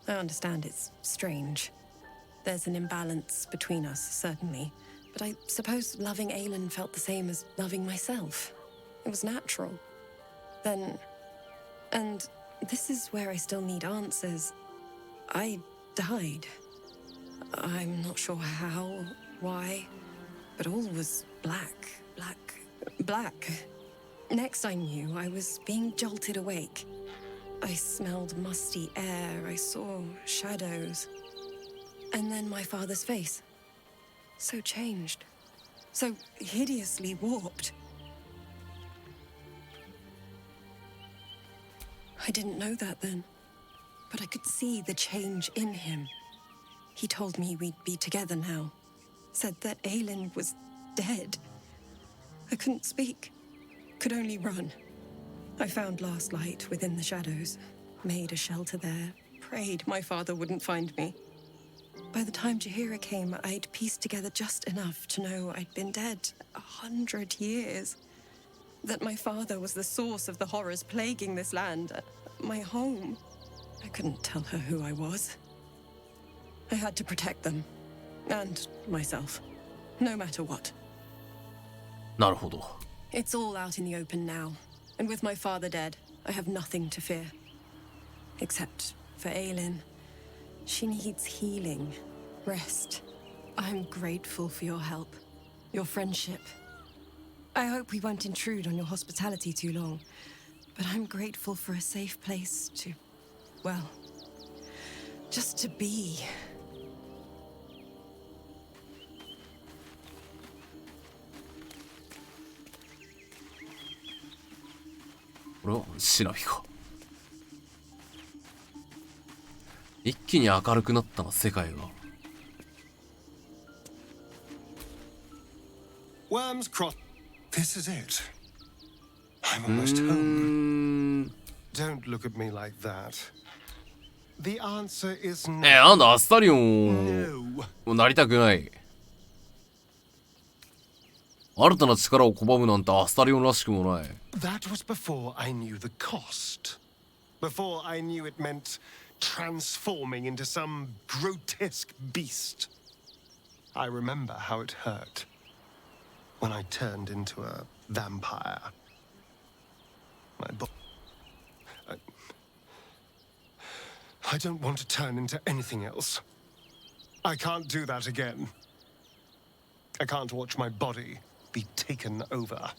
I understand it's strange. There's an imbalance between us, certainly. But I suppose loving Aelin felt the same as loving myself. It was natural. Then... And this is where I still need answers. I died. I'm not sure how, why, but all was black. Next I knew, I was being jolted awake. I smelled musty air, I saw shadows. And then my father's face. So changed. So hideously warped. I didn't know that then, but I could see the change in him. He told me we'd be together now. Said that Aelin was dead. I couldn't speak. Could only run. I found last light within the shadows. Made a shelter there. Prayed my father wouldn't find me. By the time Jaheira came, I'd pieced together just enough to know I'd been dead 100 years. That my father was the source of the horrors plaguing this land. my home. I couldn't tell her who I was. I had to protect them. And myself. No matter what. なるほど。 It's all out in the open now. And with my father dead, I have nothing to fear. Except for Aelin. She needs healing. Rest. I'm grateful for your help. Your friendship. I hope we won't intrude on your hospitality too long. But I'm grateful for a safe place to... well... just to be. これはシナビか。一気に明るくなったな、世界が。Worm's Cross. This is it. I'm almost home. Don't look at me like that. The answer is no. なんだ、アスタリオンをなりたくない。新たな力を拒むなんてアスタリオンらしくもない。That was before I knew the cost. Before I knew it meant transforming into some grotesque beast. I remember how it hurt when I turned into a vampire. I don't want to turn into anything else. I can't do that again. I can't watch my body be taken over.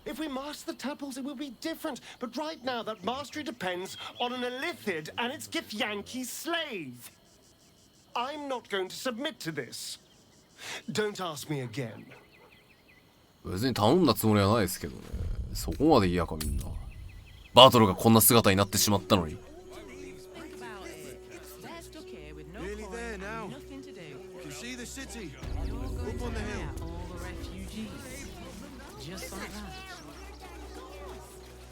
If we master the tadpoles, it will be different. But right now, that mastery depends on an Elithid and its Githyanki slave. I'm not going to submit to this. Don't ask me again. 別に頼んだつもりはないですけどね。そこまで嫌かみんな。バートルがこんな姿になってしまったのに。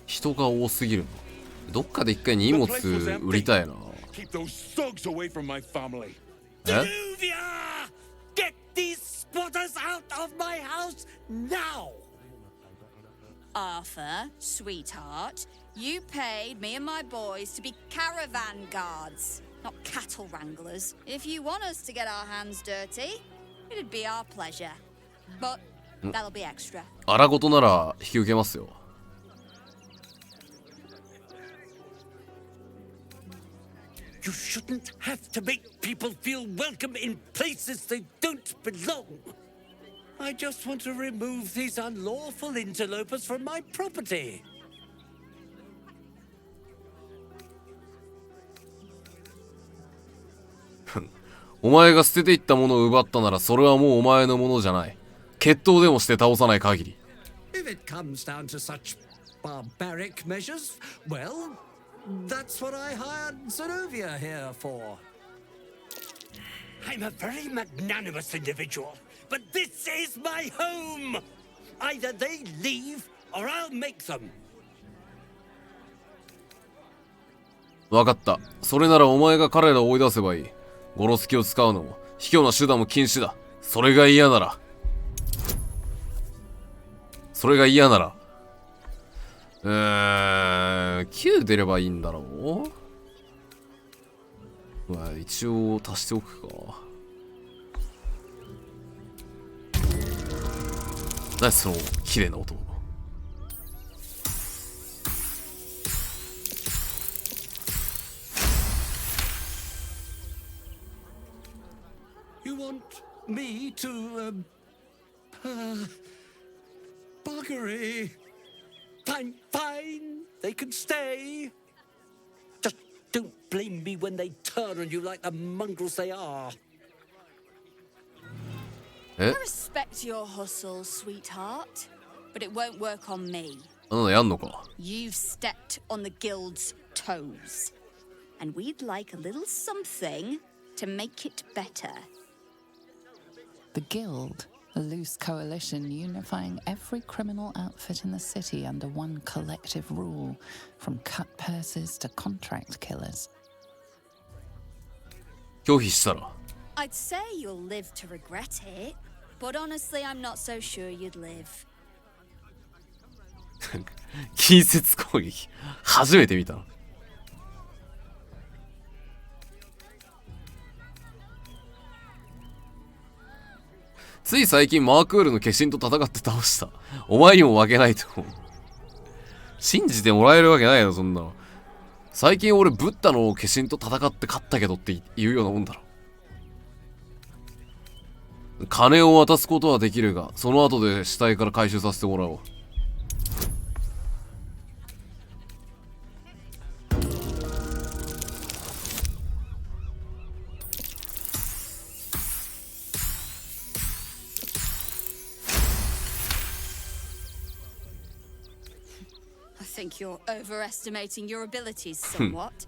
人が多すぎるな。どっかで一回荷物売りたいな。Keep those thugs away from my family. Get these squatters out of my house now! Arthur, sweetheart, you paid me and my boys to be caravan guards, not cattle wranglers. If you want us to get our hands dirty, it'd be our pleasure. But that'll be extra. 荒事なら引き受けますよ。You shouldn't have to make people feel welcome in places they don't belong. I just want to remove these unlawful interlopers from my property. お前が捨てていったものを奪ったならそれはもうお前のものじゃない。決闘でもして倒さない限り。If it comes down to such barbaric measures, well, that's what I hired Zenovia here for. I'm a very magnanimous individual, but this is my home. Either they leave or I'll make them. わかった。それならお前が彼らを追い出せばいい。ゴロスキを使うのも卑怯な手段も禁止だ。それが嫌なら。9出ればいいんだろう。まあ一応足しておくか。何その綺麗な音。You want me to, buggery? Fine, they can stay. Just don't blame me when they turn on you like the mongrels they are. I respect your hustle, sweetheart, but it won't work on me. やんのか。 You've stepped on the guild's toes, and we'd like a little something to make it better. The Guild, a loose coalition unifying every criminal outfit in the city under one collective rule, from cut purses to contract killers. 拒否したら。 I'd say you'll live to regret it, but honestly, I'm not so sure you'd live. 近接攻撃初めて見たな。つい最近マークールの化身と戦って倒した。お前にも負けないと思う。信じてもらえるわけないよそんなの。最近俺ブッダの化身と戦って勝ったけどっていうようなもんだろ。金を渡すことはできるが、その後で死体から回収させてもらおう。I think you're overestimating your abilities somewhat.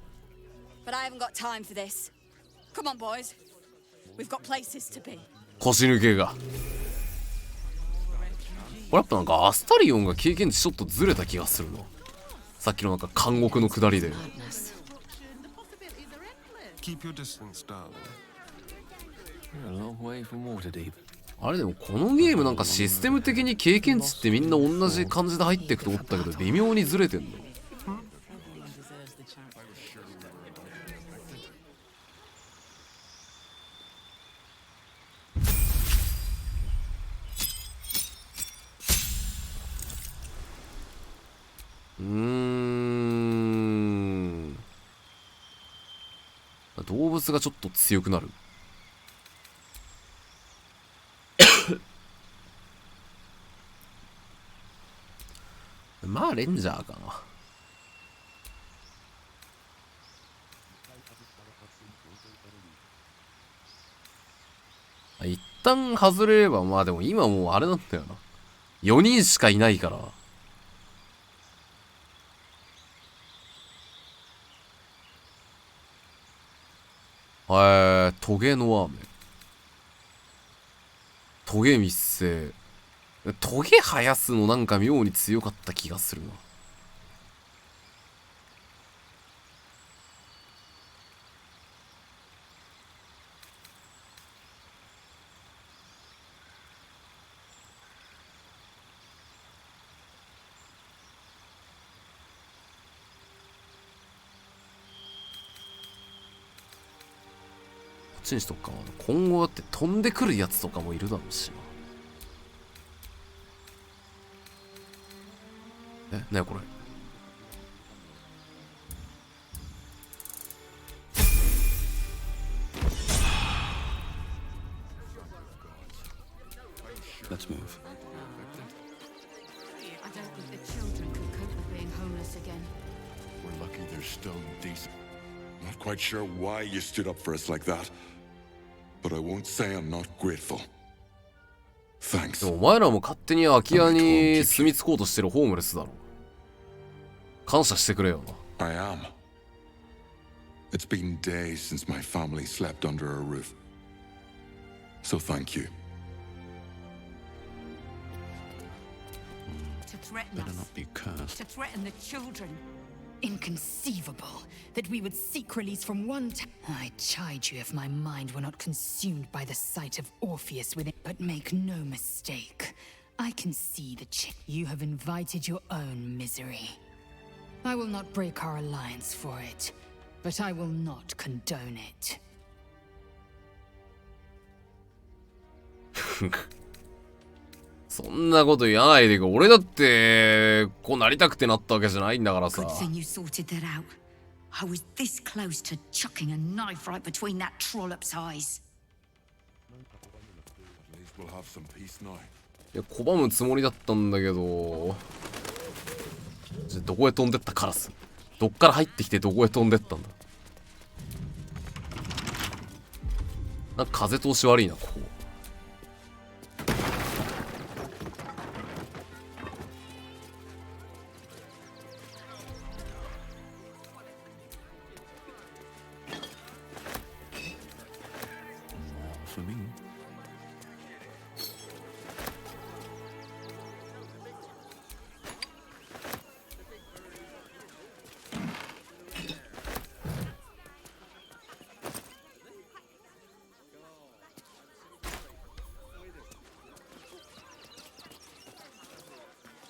But I haven't got time for this. Come on, boys. We've got places to be. 腰抜けが。これやっぱなんかアスタリオンが経験値ちょっとずれた気がするな。さっきのなんか監獄の下りで。Keep your distance, darling. We're a long way from Waterdeep. あれでもこのゲームなんかシステム的に経験値ってみんな同じ感じで入っていくと思ったけど微妙にずれてんの。動物がちょっと強くなる。まあレンジャーかな。一旦外れればまあでも今もうあれなんだよな。4人しかいないから。トゲの雨。トゲ密生。トゲ生やすのなんか妙に強かった気がするな。こっちにしとくか。今後だって飛んでくるやつとかもいるだろうしな。ねえこれ。Let's move. I don't think the children can cope with being homeless again. We're lucky they're still decent. Not quite sure why you stood up for us like that, but I won't say I'm not grateful. Thanks. でもお前らも勝手に空き家に住み着こうとしてるホームレスだろ。感謝してくれよな。I am. It's been days since my family slept under a roof. So thank you. To threaten Better us. not be cursed. To threaten the children. Inconceivable that we would seek release from one I'd chide you if my mind were not consumed by the sight of Orpheus within. But make no mistake, I can see the you have invited your own misery. I will not break our alliance for it, but I will not condone it. そんなこと言わないでく。俺だってこうなりたくてなったわけじゃないんだからさ。 Good thing you sorted that out. I was this close to chucking a knife right between that trollop's eyes. At least we'll have some peace now. いや拒むつもりだったんだけど。じゃどこへ飛んでったカラス。どっから入ってきてどこへ飛んでったんだ。なんか風通し悪いなここ。For me.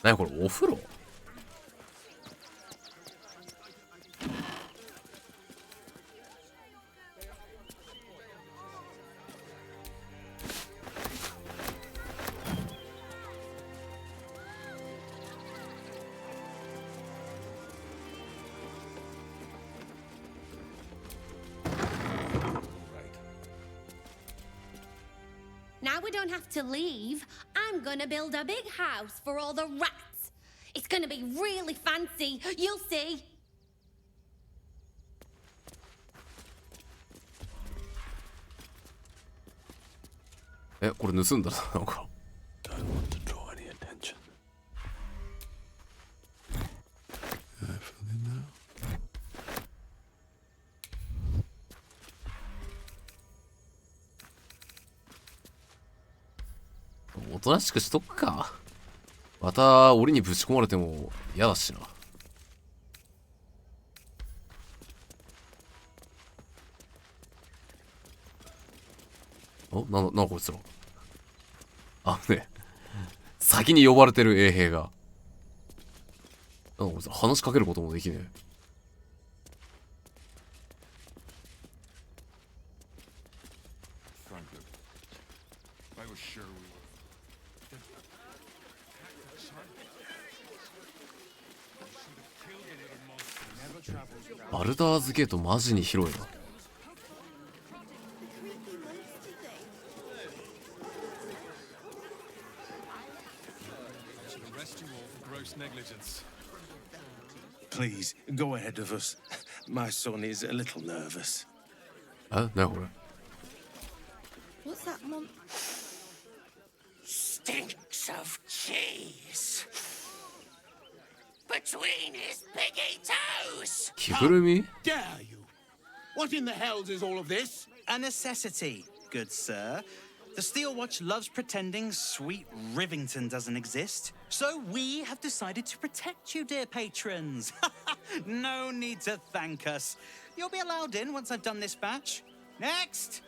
何これお風呂。we don't have to leave, I'm gonna build a big house for all the rats. It's gonna be really fancy. You'll see. え、これ盗んだな、なんか。おとなしくしとくか。また檻にぶち込まれても嫌だしな。なんだこいつら。あ、ね。先に呼ばれてる衛兵が。なんだこいつら、話しかけることもできねえ。バルダーズゲートマジに広いな。Please, go ahead of us. My son is a little nervous. No. What's that, Mom? Stinks of cheese. Between his piggy toes. 着ぐるみ? Dare you? What in the hells is all of this? A necessity, good sir. The Steel Watch loves pretending sweet Rivington doesn't exist. So we have decided to protect you, dear patrons. No need to thank us. You'll be allowed in once I've done this batch. Next!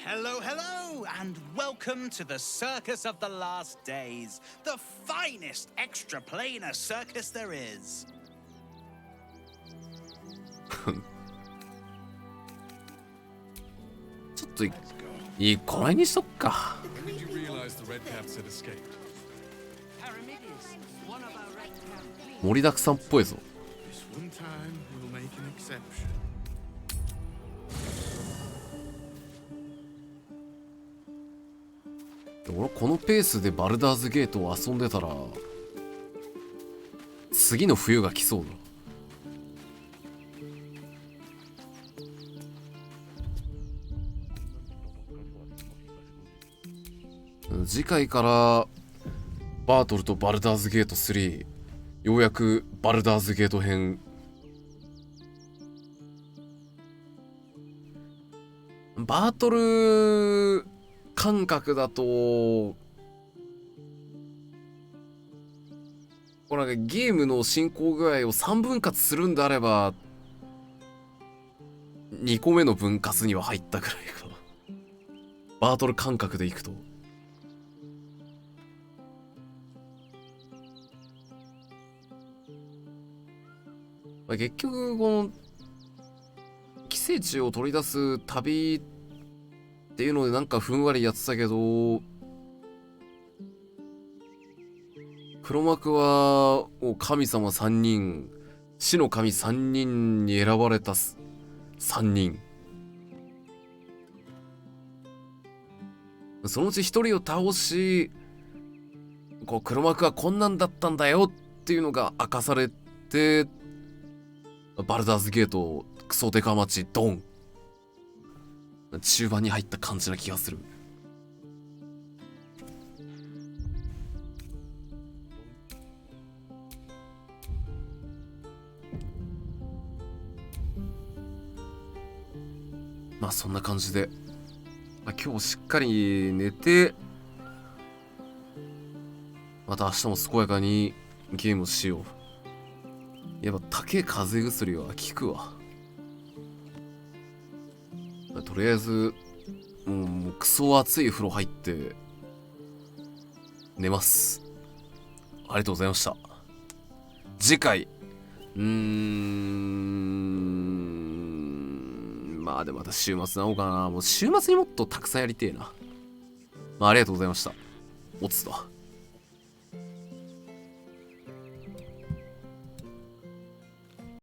Hello, hello, and welcome to the Circus of the Last Days, the finest extra-planar circus there is. ちょっといいこれにしとくか。盛りだくさんっぽいぞ。俺このペースでバルダーズゲートを遊んでたら次の冬が来そうだ。次回からバートルとバルダーズゲート3、ようやくバルダーズゲート編。バートル感覚だとこれなんかゲームの進行具合を3分割するんであれば2個目の分割には入ったぐらいかな。バートル感覚でいくと。結局この寄生虫を取り出す旅っていうのでなんかふんわりやってたけど、黒幕はもう神様3人、死の神3人に選ばれた3人、そのうち1人を倒し、こう黒幕はこんなんだったんだよっていうのが明かされて、バルダーズゲートクソデカ町ドン、中盤に入った感じな気がする。まあそんな感じで、今日しっかり寝てまた明日も健やかにゲームをしよう。やっぱ高え風邪薬は効くわ。とりあえずもうクソ暑い風呂入って寝ます。ありがとうございました。次回まあでまた週末なのかな。もう週末にもっとたくさんやりてえな。まあありがとうございました。おつだ。